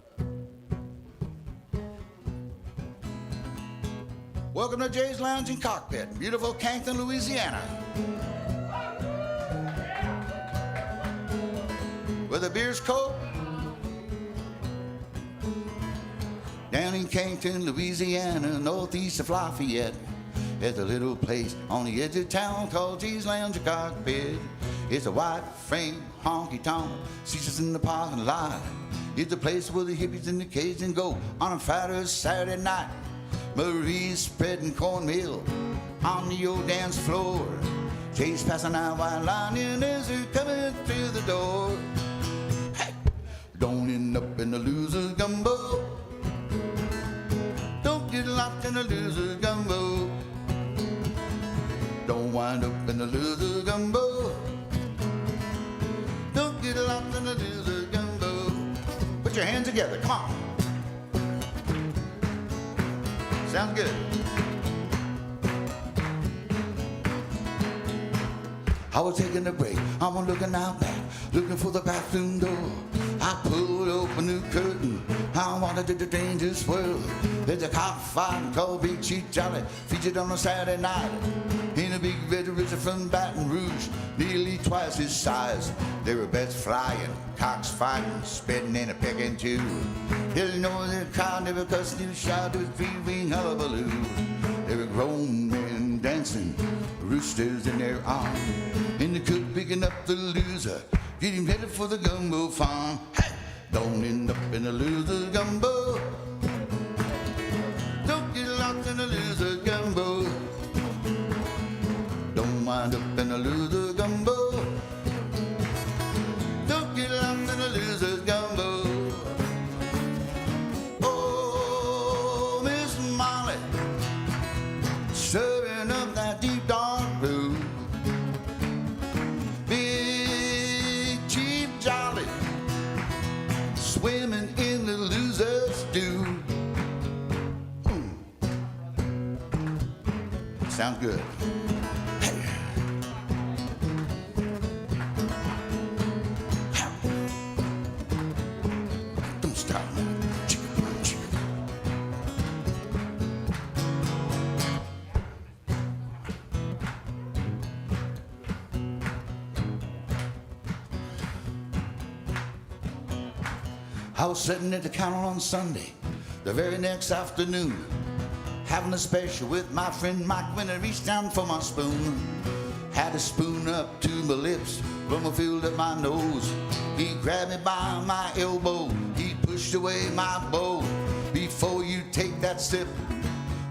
Welcome to Jay's Lounge and Cockpit, beautiful Canton, Louisiana. Where the beer's cold. Down in Canton, Louisiana, northeast of Lafayette, there's a little place on the edge of town called Jay's Lounge and Cockpit. It's a white frame honky-tonk, seats us in the parking lot. It's a place where the hippies and the Cajun go on a Friday or Saturday night. Marie's spreading cornmeal on the old dance floor. Jay's passing out white line as they're coming through the door. Hey! Don't end up in the loser's gumbo. Don't get locked in the loser's gumbo. Don't wind up in the loser's gumbo. Don't get locked in the loser's gumbo. Put your hands together, come on. Sounds good. I was taking a break, I'm looking out back, looking for the bathroom door. I pulled open the curtain, I wanted to the dangerous world. There's a cockfight called Big Chief Jolly, featured on a Saturday night. In a big red rooster from Baton Rouge, nearly twice his size. There were beds flying, cocks fighting, spitting and a pecking too. There's no other crowd never cussed and shouted with three-wing hullabaloo. There were grown men dancing, roosters in their arms, and the cook picking up the loser, getting headed for the gumbo farm. Hey! Don't end up in the loser gumbo. Don't get locked in the loser gumbo. Don't wind up in the loser gumbo. Don't get locked in the loser gumbo. Oh, Miss Molly, serving up that deep dark blue. Big Chief Jolly, swimming in the loser's stew. Sounds good. Hey. Don't stop now. I was sitting at the counter on Sunday, the very next afternoon, having a special with my friend Mike when I reached down for my spoon. Had a spoon up to my lips, rum filled up my nose. He grabbed me by my elbow, he pushed away my bowl. Before you take that sip,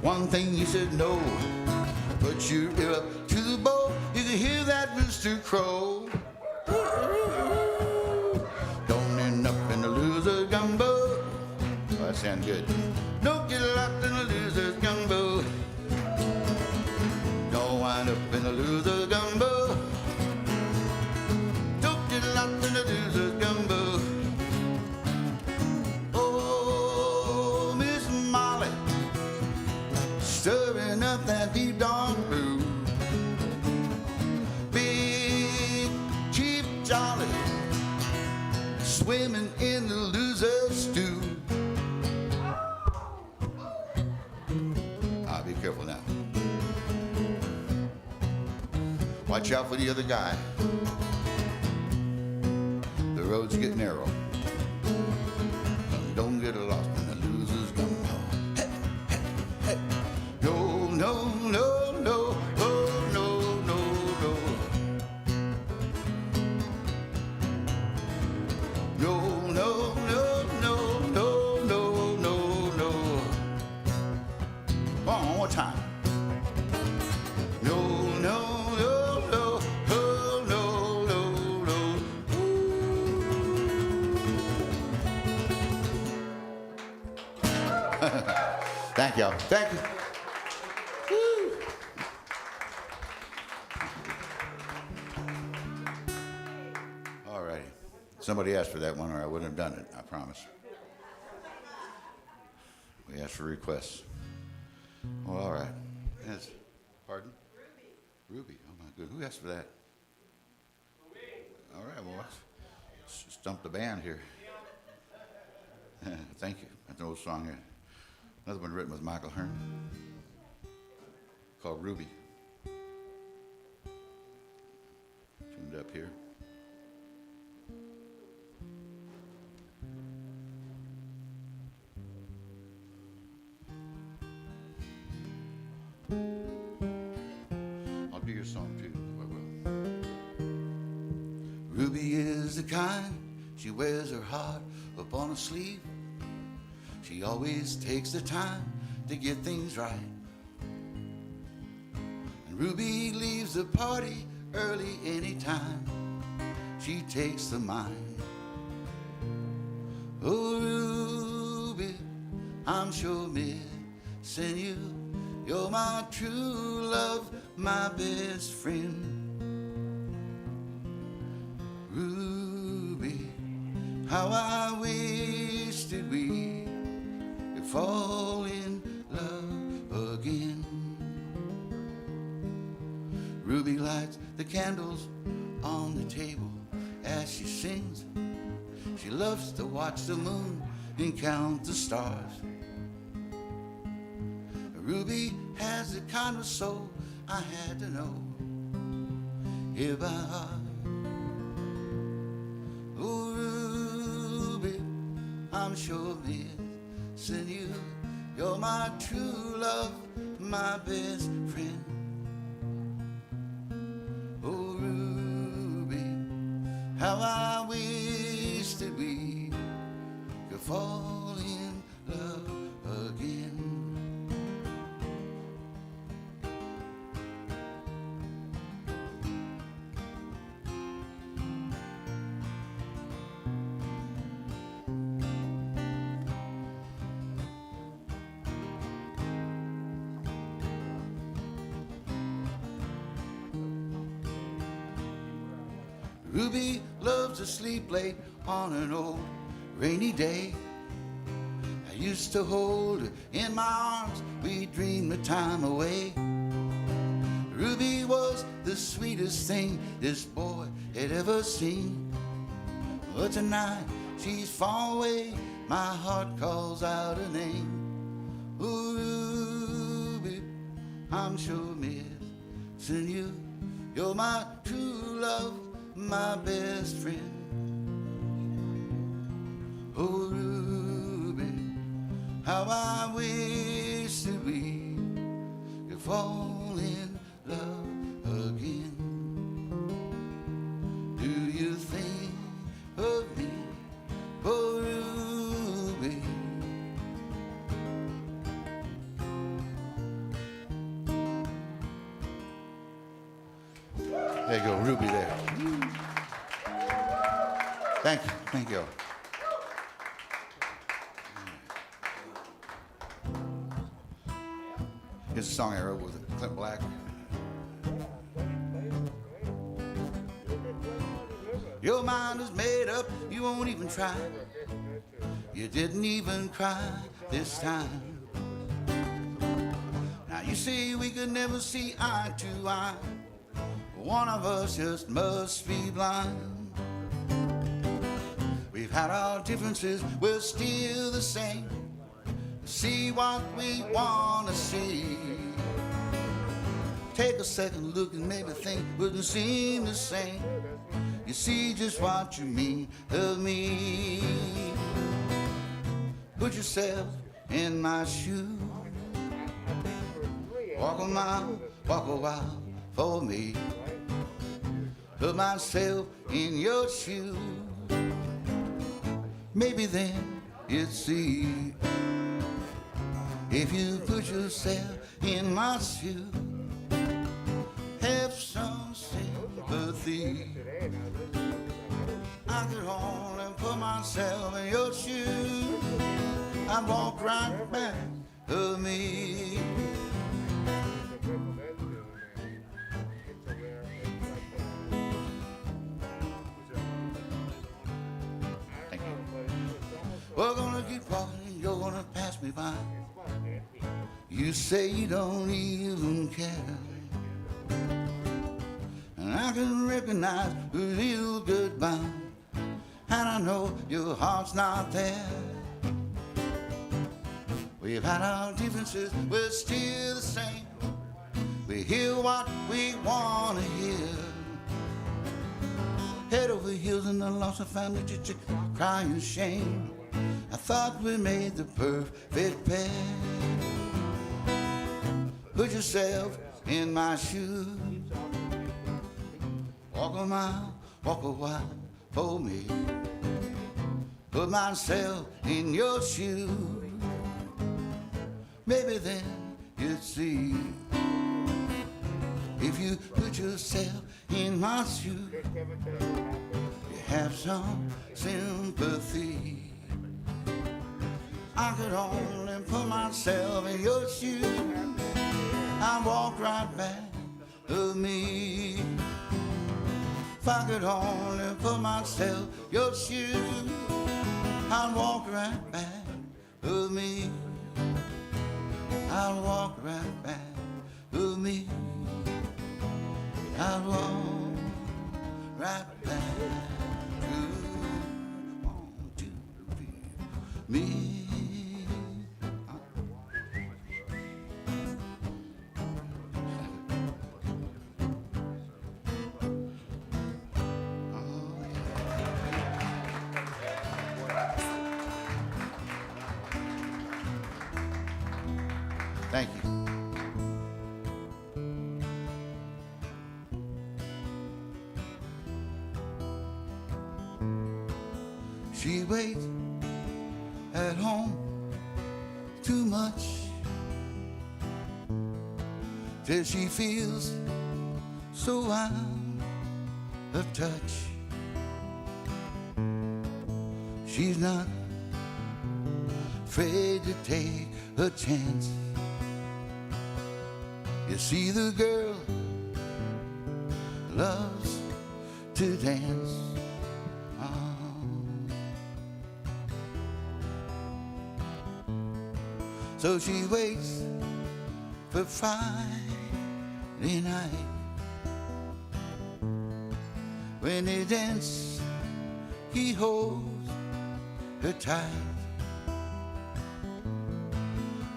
one thing you should know, put your ear up to the bowl, you can hear that rooster crow. Don't end up in the loser gumbo. Oh, that sounds good. Don't get locked in the loser's gumbo. Don't wind up in the loser's gumbo. Don't get locked in the loser's gumbo. Oh, Miss Molly, stirring up that deep dark blue. Big Chief Jolly, swimming in the loser's stew. Be careful now. Watch out for the other guy. The roads get narrow. Don't get lost in the loser's gumbo. Hey, hey, hey. No, no, no, no, oh, no, no, no. Thank y'all. Thank you. Woo. All righty. Somebody asked for that one, or I wouldn't have done it, I promise. We asked for requests. Well, all right. Yes. Pardon? Ruby. Oh, my good. Who asked for that? All right, well, let's stump the band here. Thank you. That's an old song here. Another one written with Michael Hearn called Ruby. Tuned up here. I'll do your song too. I will. Ruby is the kind, she wears her heart up on her sleeve. She always takes the time to get things right. And Ruby leaves the party early anytime she takes the mind. Oh, Ruby, I'm sure missing you. You're my true love, my best friend. Ruby, how I wish that we could fall in love again. Ruby lights the candles on the table as she sings. She loves to watch the moon and count the stars. Ruby has the kind of soul I had to know here by heart. Oh, Ruby, I'm sure missing you. You're my true love, my best friend. Oh, Ruby, how I wish that we could fall in love again. Ruby loves to sleep late on an old rainy day. I used to hold her in my arms, we dreamed the time away. Ruby was the sweetest thing this boy had ever seen. But tonight she's far away, my heart calls out her name. Oh, Ruby, I'm sure missing you. You're my true love, my best friend. Oh, Ruby, how I wish that we could fall in love again. Do you think of me, oh, Ruby? There you go, Ruby there. Thank you, thank you. Here's a song I wrote with Clint Black. Your mind is made up, you won't even try. You didn't even cry this time. Now you say we could never see eye to eye. One of us just must be blind. We've had our differences, we're still the same. See what we want to see. Take a second look and maybe think wouldn't seem the same. You see just what you mean of me. Put yourself in my shoes. Walk a mile, walk a while for me. Put myself in your shoes. Maybe then you'd see. If you put yourself in my shoes, have some sympathy. I could only put myself in your shoes. I'd walk right back of me. Thank you. We're gonna keep walking, you're gonna pass me by. You say you don't even care, and I can recognize a little goodbye, and I know your heart's not there. We've had our differences, we're still the same. We hear what we want to hear. Head over heels in the loss of family, just crying shame. I thought we made the perfect pair. Put yourself in my shoes. Walk a mile, walk a while for me. Put myself in your shoes. Maybe then you'd see. If you put yourself in my shoes, you have some sympathy. I could only put myself in your shoes. I walk right back to me. If I could only put myself in your shoes, I'd walk right back to me. I'd walk right back to me. I'd walk right back to me. Thank you. She waits at home too much till she feels so out of touch. She's not afraid to take a chance. You see, the girl loves to dance. So she waits for Friday night. When they dance, he holds her tight.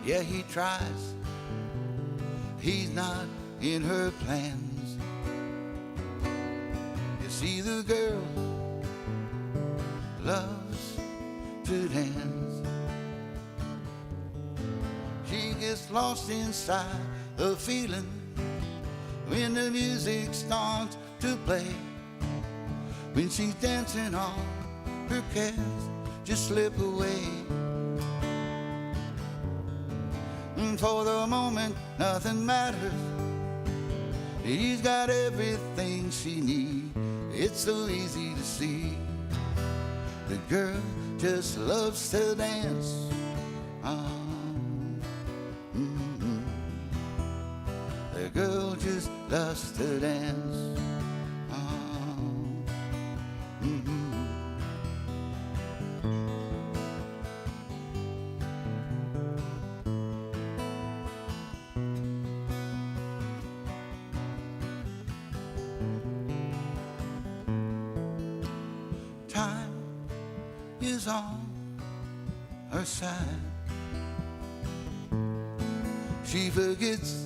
Yeah, he tries. He's not in her plans. You see, the girl loves to dance. She gets lost inside the feeling when the music starts to play. When she's dancing, all her cares just slip away. And for the moment, nothing matters. He's got everything she needs. It's so easy to see. The girl just loves to dance. The girl just loves to dance. Time is on her side. She forgets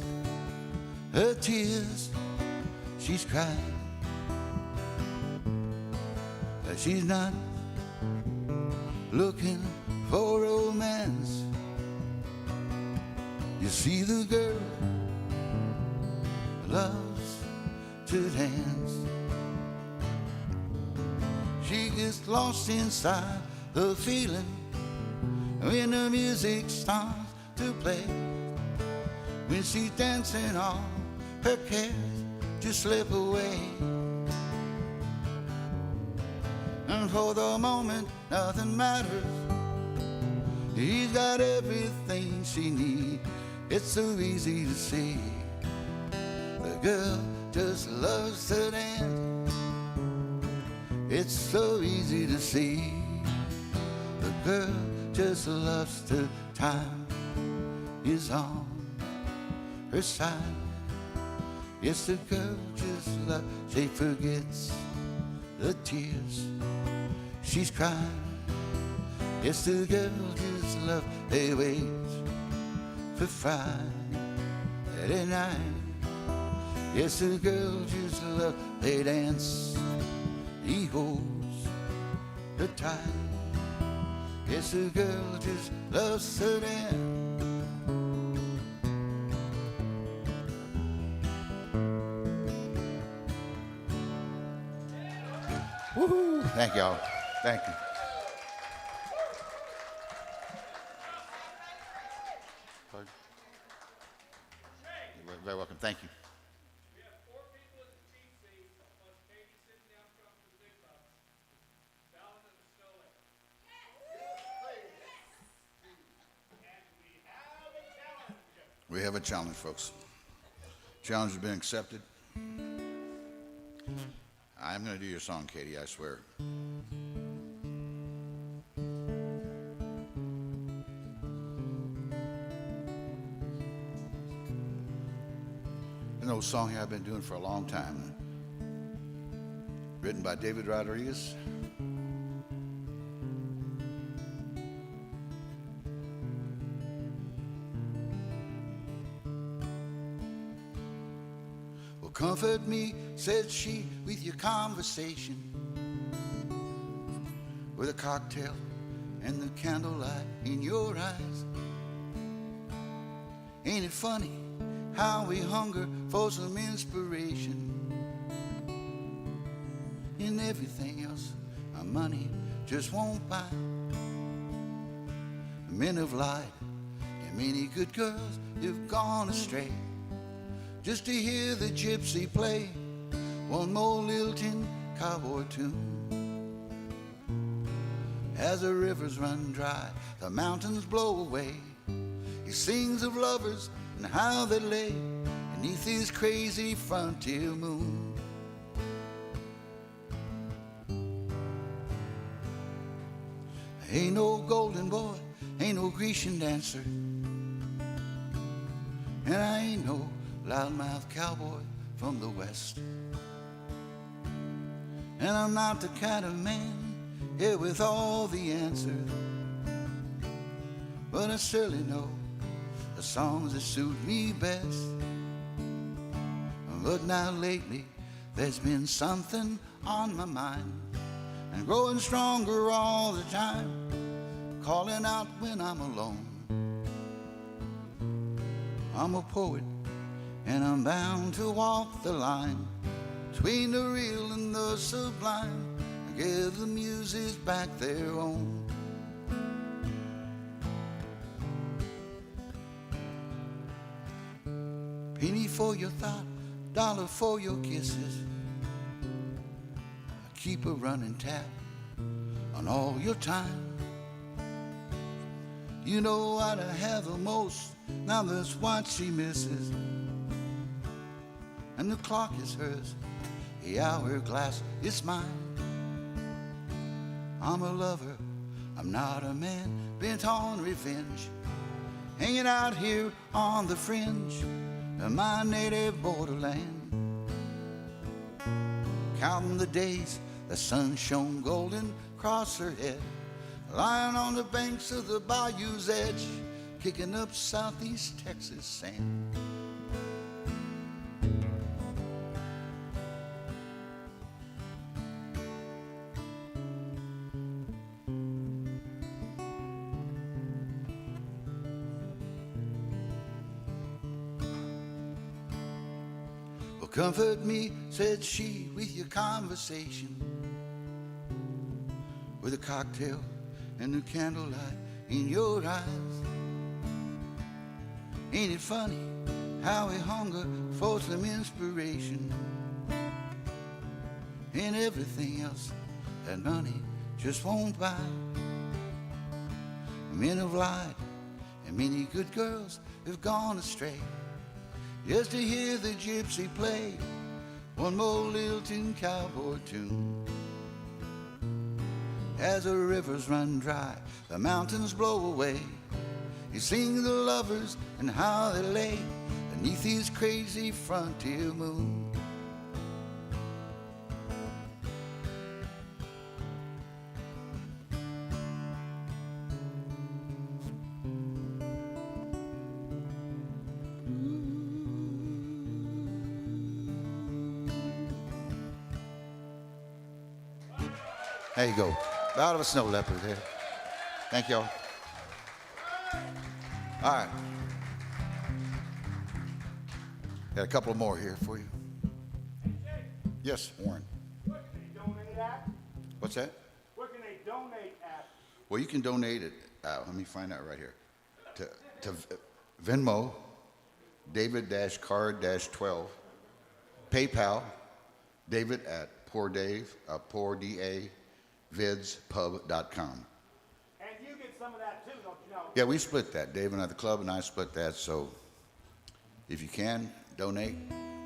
her tears she's cried. But she's not looking for romance. You see, the girl loves to dance. She gets lost inside the feeling when the music starts to play. When she's dancing, all her cares just slip away. And for the moment, nothing matters. He's got everything she needs. It's so easy to see. The girl just loves to dance. It's so easy to see. The girl just loves to time is on her side. Yes, the girl just loves, she forgets the tears she's crying. Yes, the girl just loves, they wait for Friday night. Yes, the girl just loves, they dance, he holds her tight. Yes, the girl just loves to dance. Woohoo! Thank y'all. Thank you. You're very welcome. Thank you. We have 4 people in the cheap seats, plus Katie sitting down front with the big bucks. Fallon and the snow lady. And we have a challenge. We have a challenge, folks. Challenge has been accepted. I'm going to do your song, Katie, I swear. An old song here I've been doing for a long time. Written by David Rodriguez. Well, comfort me, said she, with your conversation, with a cocktail and the candlelight in your eyes. Ain't it funny how we hunger for some inspiration? And everything else our money just won't buy. Men have lied, and many good girls have gone astray, just to hear the gypsy play one more little tin cowboy tune. As the rivers run dry, the mountains blow away, he sings of lovers and how they lay beneath his crazy frontier moon. Ain't no golden boy, ain't no Grecian dancer, and I ain't no loudmouth cowboy from the west. And I'm not the kind of man here with all the answers, but I surely know the songs that suit me best. But now lately there's been something on my mind, and growing stronger all the time, calling out when I'm alone. I'm a poet, and I'm bound to walk the line between the real and the sublime, and give the muses back their own. Penny for your thought, dollar for your kisses. I keep a running tab on all your time. You know what I have the most, now that's what she misses. And the clock is hers, the hourglass is mine. I'm a lover, I'm not a man bent on revenge, hanging out here on the fringe of my native borderland, counting the days the sun shone golden across her head, lying on the banks of the bayou's edge, kicking up southeast Texas sand. Well, comfort me, said she, with your conversation, with a cocktail and the candlelight in your eyes. Ain't it funny how we hunger for some inspiration, and everything else that money just won't buy. men have lied, and many good girls have gone astray. Just to hear the gypsy play one more lilting cowboy tune. As the rivers run dry, the mountains blow away, you sing the lovers and how they lay beneath his crazy frontier moon. There you go. Out of a snow leopard there. Thank y'all. All right. Got a couple more here for you. Yes, Warren. Where can they donate at? What's that? Where can they donate at? Well, you can donate it. Let me find out right here. To Venmo, David-card-12, PayPal, David at poorvidzpub.com. And you get some of that too, don't you know? Yeah, we split that. Dave and I, the club, and I split that. So if you can, donate.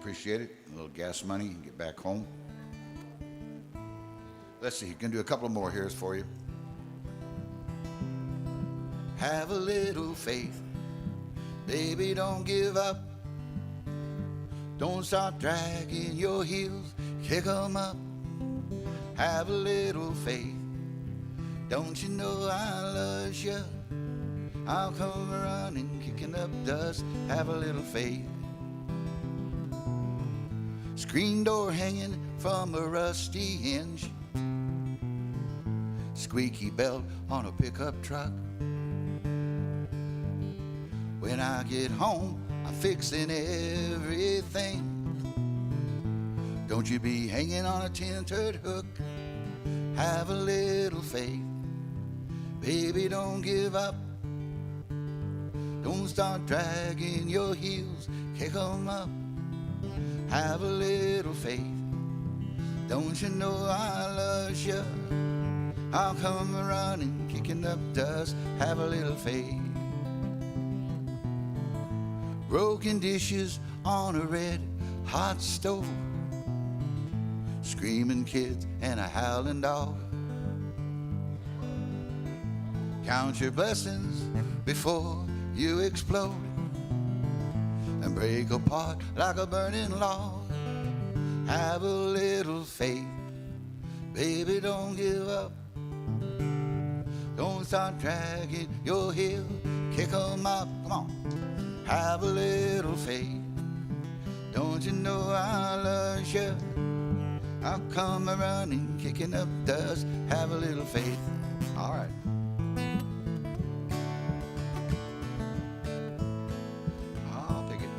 Appreciate it. A little gas money, you can get back home. Let's see, you can do a couple more here for you. Have a little faith. Baby, don't give up. Don't start dragging your heels. Kick 'em up. Have a little faith. Don't you know I love you? I'll come running, kicking up dust. Have a little faith. Screen door hanging from a rusty hinge. Squeaky belt on a pickup truck. When I get home, I'm fixing everything. Don't you be hanging on a tin-turd hook. Have a little faith. Baby, don't give up. Don't start dragging your heels. Kick 'em up. Have a little faith. Don't you know I love you? I'll come running, kicking up dust. Have a little faith. Broken dishes on a red hot stove. Screaming kids and a howling dog. Count your blessings before you explode and break apart like a burning log. Have a little faith. Baby, don't give up. Don't start dragging your heels. Kick 'em up. Come on. Have a little faith. Don't you know I love you? I'll come running, kicking up dust. Have a little faith. All right. I'll pick it.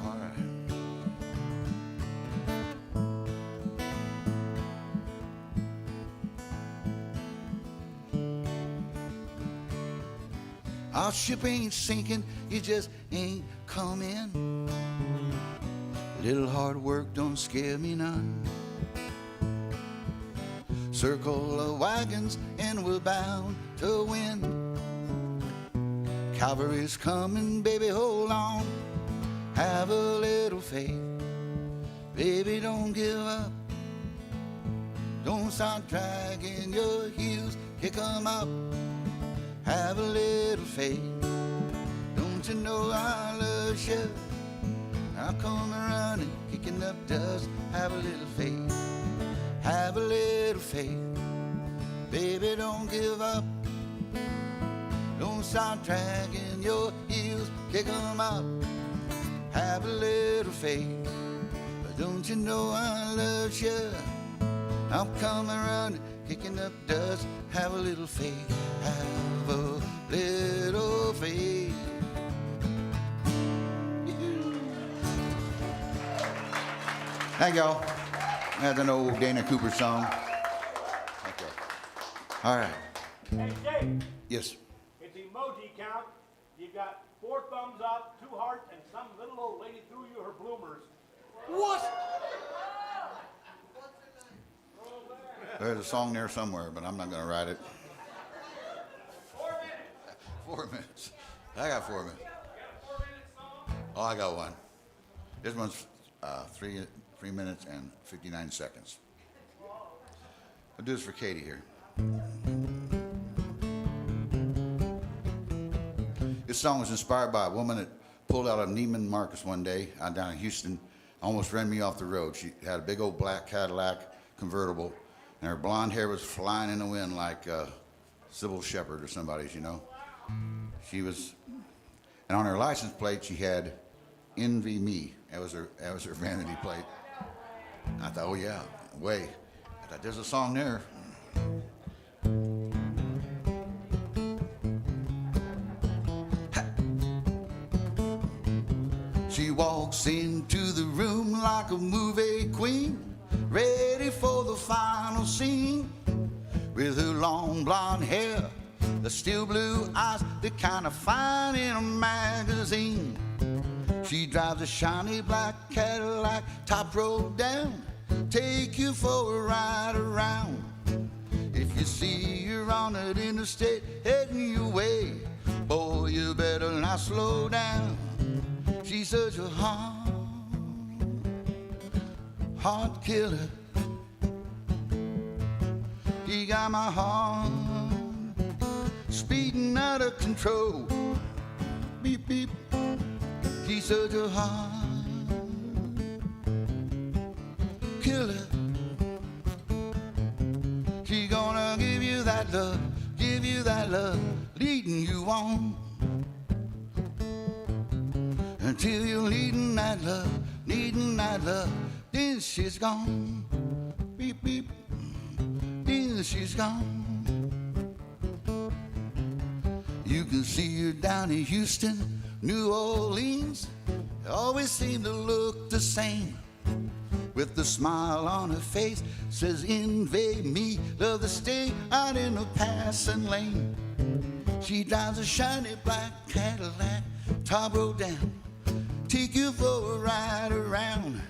All right. Our ship ain't sinking, you just ain't coming. Little hard work don't scare me none. Circle of wagons and we're bound to win. Cavalry's coming, baby, hold on. Have a little faith. Baby, don't give up. Don't start dragging your heels. Kick 'em up. Have a little faith. Don't you know I love you? I'll come running, kicking up dust. Have a little faith. Have a little faith. Baby, don't give up. Don't start dragging your heels. Kick 'em up. Have a little faith. But don't you know I love you? I'm coming running, kicking up dust. Have a little faith. Have a little faith. Thank y'all. That's an old Dana Cooper song. Thank y'all. All right. Hey, Dave, Yes. it's emoji count. You've got 4 thumbs up, 2 hearts, and some little old lady threw you her bloomers. What? Roll back. There's a song there somewhere, but I'm not going to write it. 4 minutes. 4 minutes. I got 4 minutes. You got a 4-minute song? Oh, I got one. This one's 3 minutes and 59 seconds. I'll do this for Katie here. This song was inspired by a woman that pulled out of Neiman Marcus one day down in Houston, almost ran me off the road. She had a big old black Cadillac convertible, and her blonde hair was flying in the wind like Sybil Shepherd or somebody's, you know. She was, and on her license plate she had "Envy Me." That was her vanity plate. I thought, oh yeah, way. I thought there's a song there. She walks into the room like a movie queen, ready for the final scene. With her long blonde hair, the steel blue eyes, the kind of fine in a magazine. She drives a shiny black Cadillac, top rolled down, take you for a ride around. If you see her on that interstate heading your way, boy, you better not slow down. She's such a heart killer. He got my heart speeding out of control. Beep, beep. She's such a heart killer. She gonna give you that love, leading you on until you're needing that love, then she's gone. Beep, beep, then she's gone. You can see her down in Houston, New Orleans, always seem to look the same. With the smile on her face, says envy me, love to stay out in the passing lane. She drives a shiny black Cadillac, top rolled down, take you for a ride around.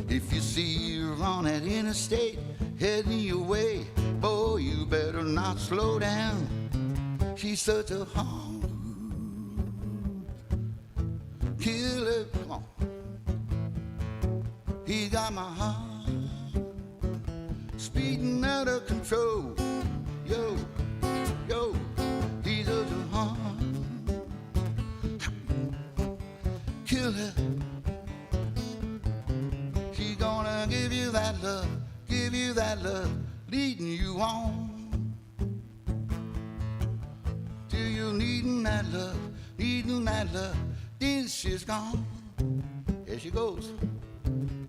If you see her on that interstate heading your way, boy, you better not slow down. She's such a heart killer. Come on. He got my heart speeding out of control. Yo, yo, he's such a heart killer. She's gonna give you that love, leading you on till you're needing that love, then she's gone. There she goes.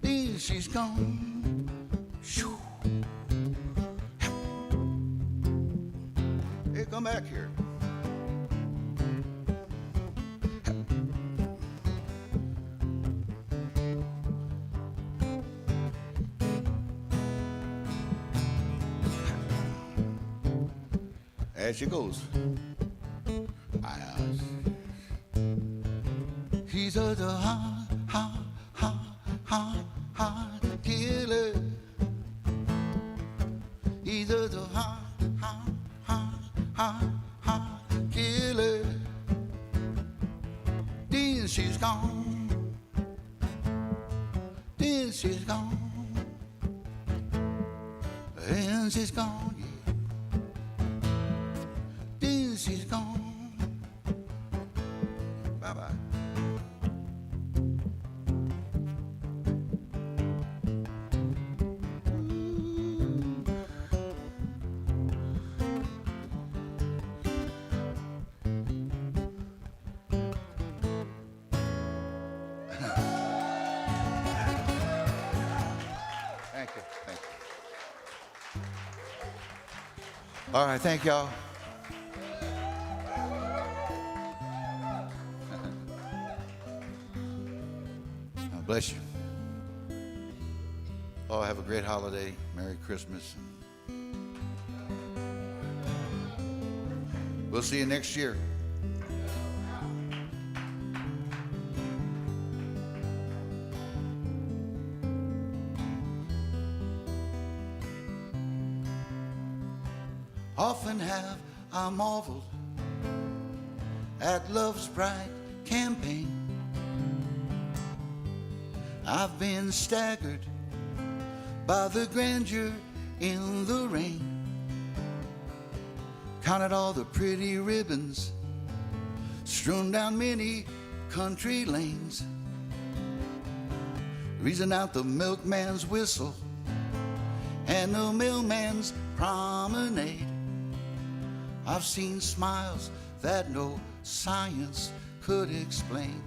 Then she's gone. Shoo. Hey, come back here. There she goes. She's a heart killer. He's a heart killer. Then she's gone. Then she's gone. Then she's gone. Yeah. Then she's gone. Bye-bye. Thank you. All right, thank y'all. God bless you. Oh, have a great holiday. Merry Christmas. We'll see you next year. Often have I marveled at love's bright campaign. I've been staggered by the grandeur in the rain. Counted all the pretty ribbons strewn down many country lanes. Reason out the milkman's whistle and the mailman's promenade. I've seen smiles that no science could explain.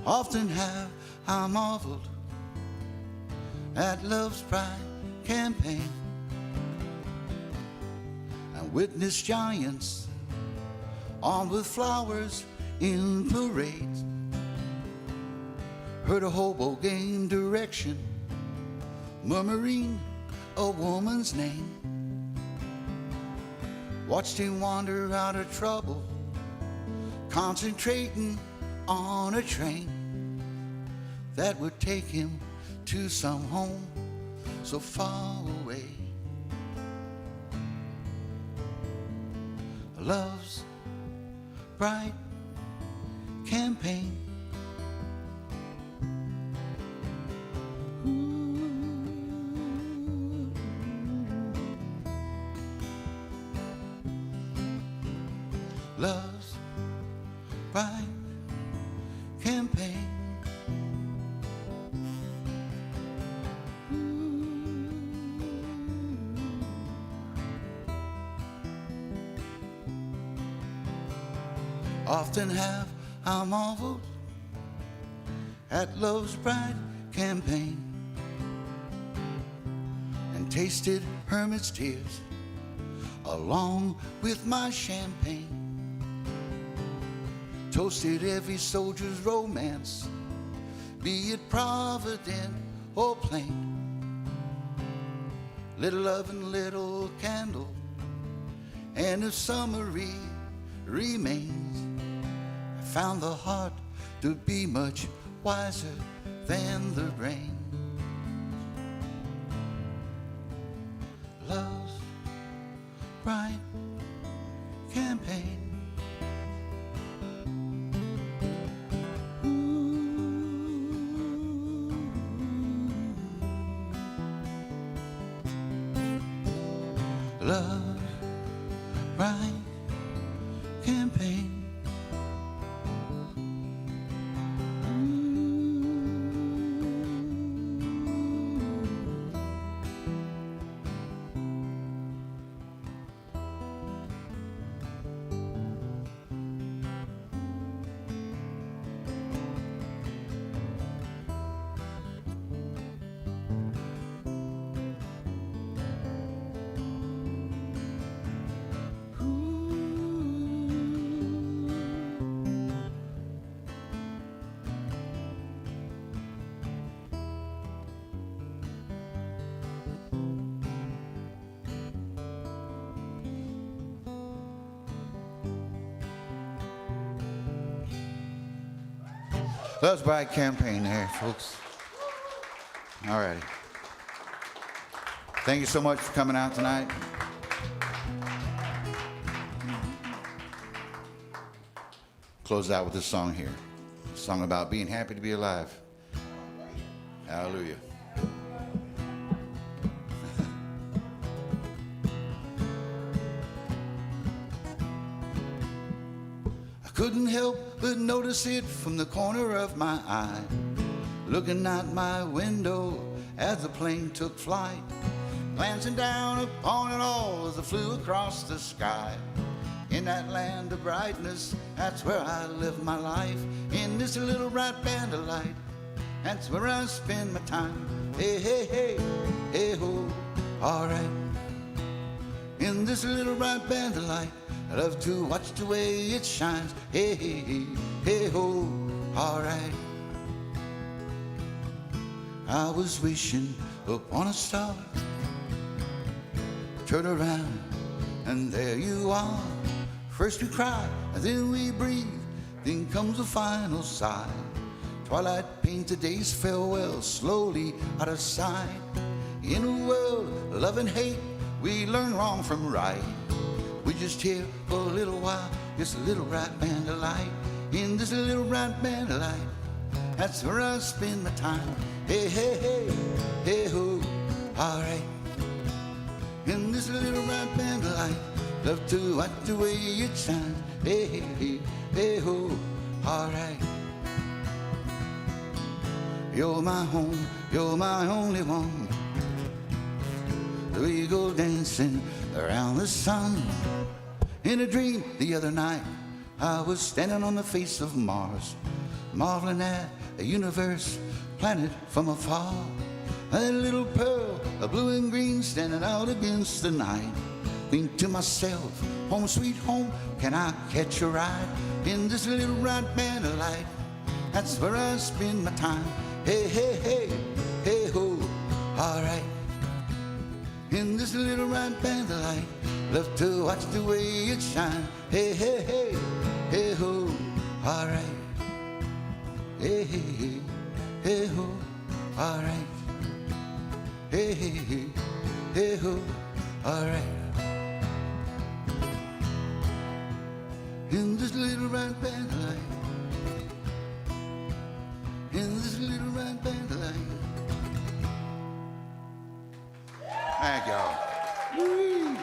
Often have I marveled at love's bright campaign and witnessed giants armed with flowers in parades. Heard a hobo gain direction, murmuring a woman's name. Watched him wander out of trouble, concentrating on a train that would take him to some home so far away. Love's bright campaign. Love's bright campaign. Often have I marveled at love's bright campaign and tasted hermit's tears along with my champagne. Toasted every soldier's romance, be it provident or plain. Little oven, little candle, and if summery remains, I found the heart to be much wiser than the brain. Love's bright campaign. Love's bright campaign. Love's bright campaign there, folks. All righty. Thank you so much for coming out tonight. Close out with this song here. A song about being happy to be alive. Hallelujah. Couldn't help but notice it from the corner of my eye, looking out my window as the plane took flight, glancing down upon it all as it flew across the sky. In that land of brightness, that's where I live my life. In this little bright band of light, that's where I spend my time. Hey, hey, hey, hey, ho, all right. In this little bright band of light, I love to watch the way it shines. Hey, hey, hey, hey, ho, all right. I was wishing upon a star. Turn around, and there you are. First we cry, and then we breathe. Then comes the final sigh. Twilight paints the day's farewell slowly out of sight. In a world of love and hate, we learn wrong from right. We just here for a little while, just a little bright band of light. In this little bright band of light, that's where I spend my time. Hey, hey, hey, hey, ho, alright. In this little bright band of light, love to watch the way it shines. Hey, hey, hey, hey, ho, alright. You're my home, you're my only one. We go dancing around the sun. In a dream the other night, I was standing on the face of Mars, marveling at a universe, planet from afar. A little pearl of blue and green standing out against the night. Think to myself, home sweet home, can I catch a ride in this little bright band of light? That's where I spend my time. Hey, hey, hey, hey, ho, alright. In this little bright band of light, love to watch the way it shines. Hey, hey, hey, hey, ho, alright. Hey, hey, hey, hey, ho, alright. Hey, hey, hey, hey, ho, alright. In this little bright band of light, in this little bright band of light. Thank y'all. Woo.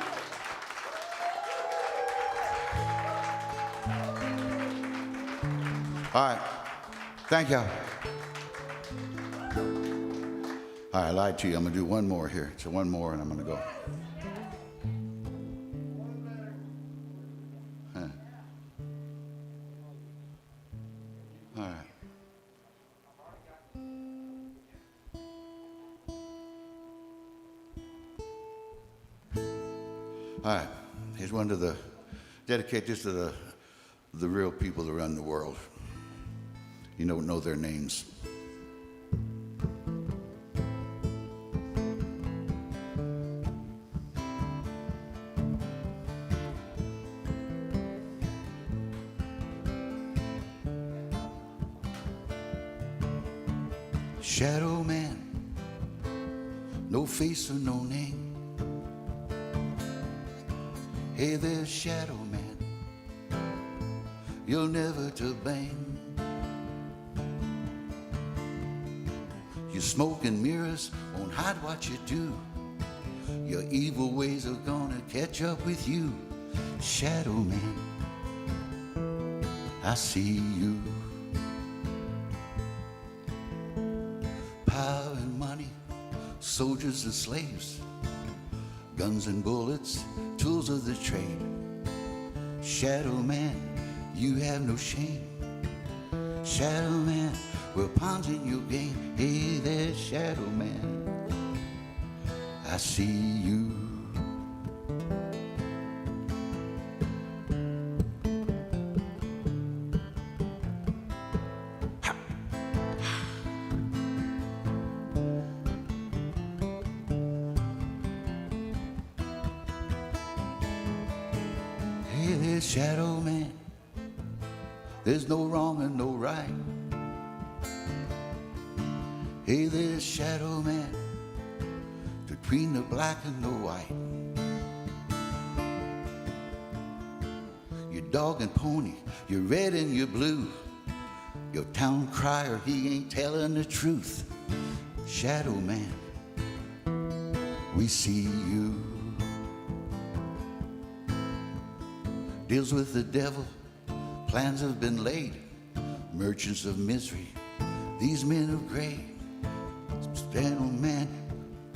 All right. Thank y'all. All right, I lied to you. I'm going to do one more here. So one more, and I'm going to go. Huh. All right. All right, here's one to the, dedicate this to the real people that run the world. You don't know their names. Shadow man, no face or no name. Hey there, shadow man, you're never to blame. Your smoke and mirrors won't hide what you do. Your evil ways are gonna catch up with you. Shadow man, I see you. Power and money, soldiers and slaves, guns and bullets, tools of the trade. Shadow man, you have no shame. Shadow man, we're pawns in your game. Hey there, shadow man, I see you. Hey there, shadow man, there's no wrong and no right. Hey there, shadow man, between the black and the white. Your dog and pony, you're red and you're blue. Your town crier, he ain't telling the truth. Shadow man, we see you. Deals with the devil, plans have been laid. Merchants of misery, these men of gray. Shadow man,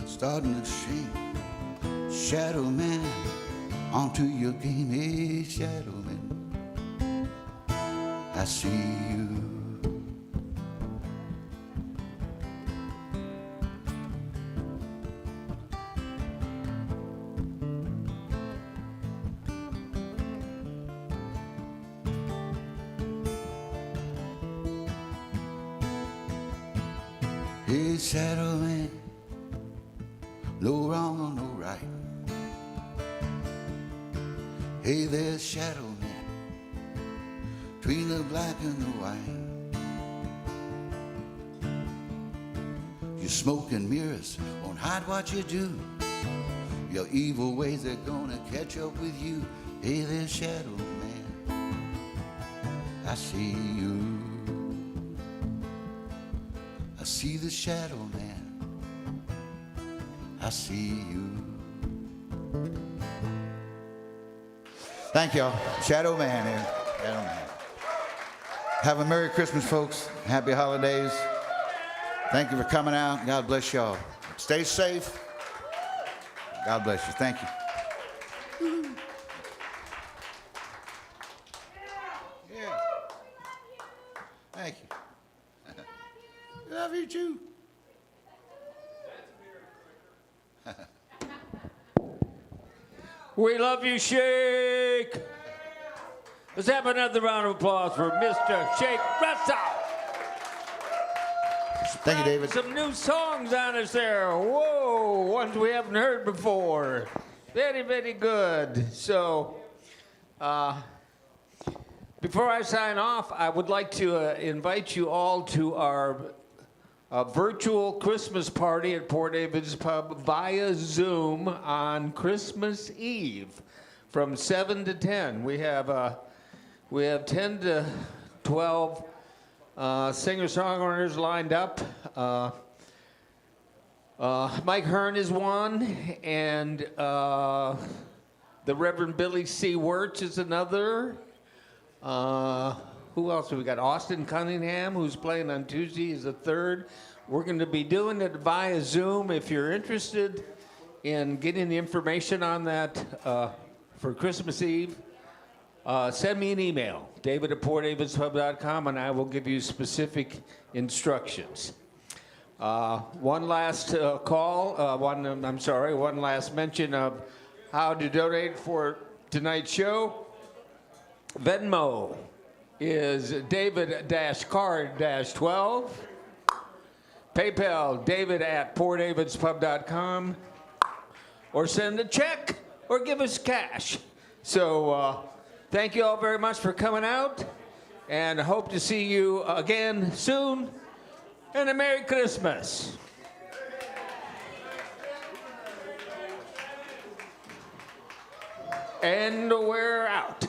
starting to shame. Shadow man, onto your game. Hey, shadow man, I see you. Hey, shadow man, no wrong or no right. Hey there, shadow man, between the black and the white. Your smoke and mirrors won't Don't hide what you do. Your evil ways are gonna catch up with you. Hey there, shadow man, I see you. I see the shadow man, I see you. Thank y'all. Shadow man here. Shadow man. Have a Merry Christmas, folks. Happy holidays. Thank you for coming out. God bless y'all. Stay safe. God bless you. Thank you. Yeah. Thank you. Love you too. We love you, Shake. Let's have another round of applause for Mr. Shake Russell. Thank you, David. Some new songs on us there. Whoa, ones we haven't heard before. Very, very good. So, before I sign off, I would like to invite you all to our virtual Christmas party at Port David's Pub via Zoom on Christmas Eve from 7 to 10. We have 10 to 12 singer-songwriters lined up. Mike Hearn is one, and the Reverend Billy C. Wirtz is another. Who else have we got? Austin Cunningham, who's playing on Tuesday, is the third. We're going to be doing it via Zoom. If you're interested in getting the information on that for Christmas Eve, send me an email, david@portdavidspub.com, and I will give you specific instructions. One last one last mention of how to donate for tonight's show. Venmo is David-Card-12. PayPal, david@portdavidspub.com. Or send a check or give us cash. So thank you all very much for coming out, and hope to see you again soon. And a Merry Christmas. And we're out.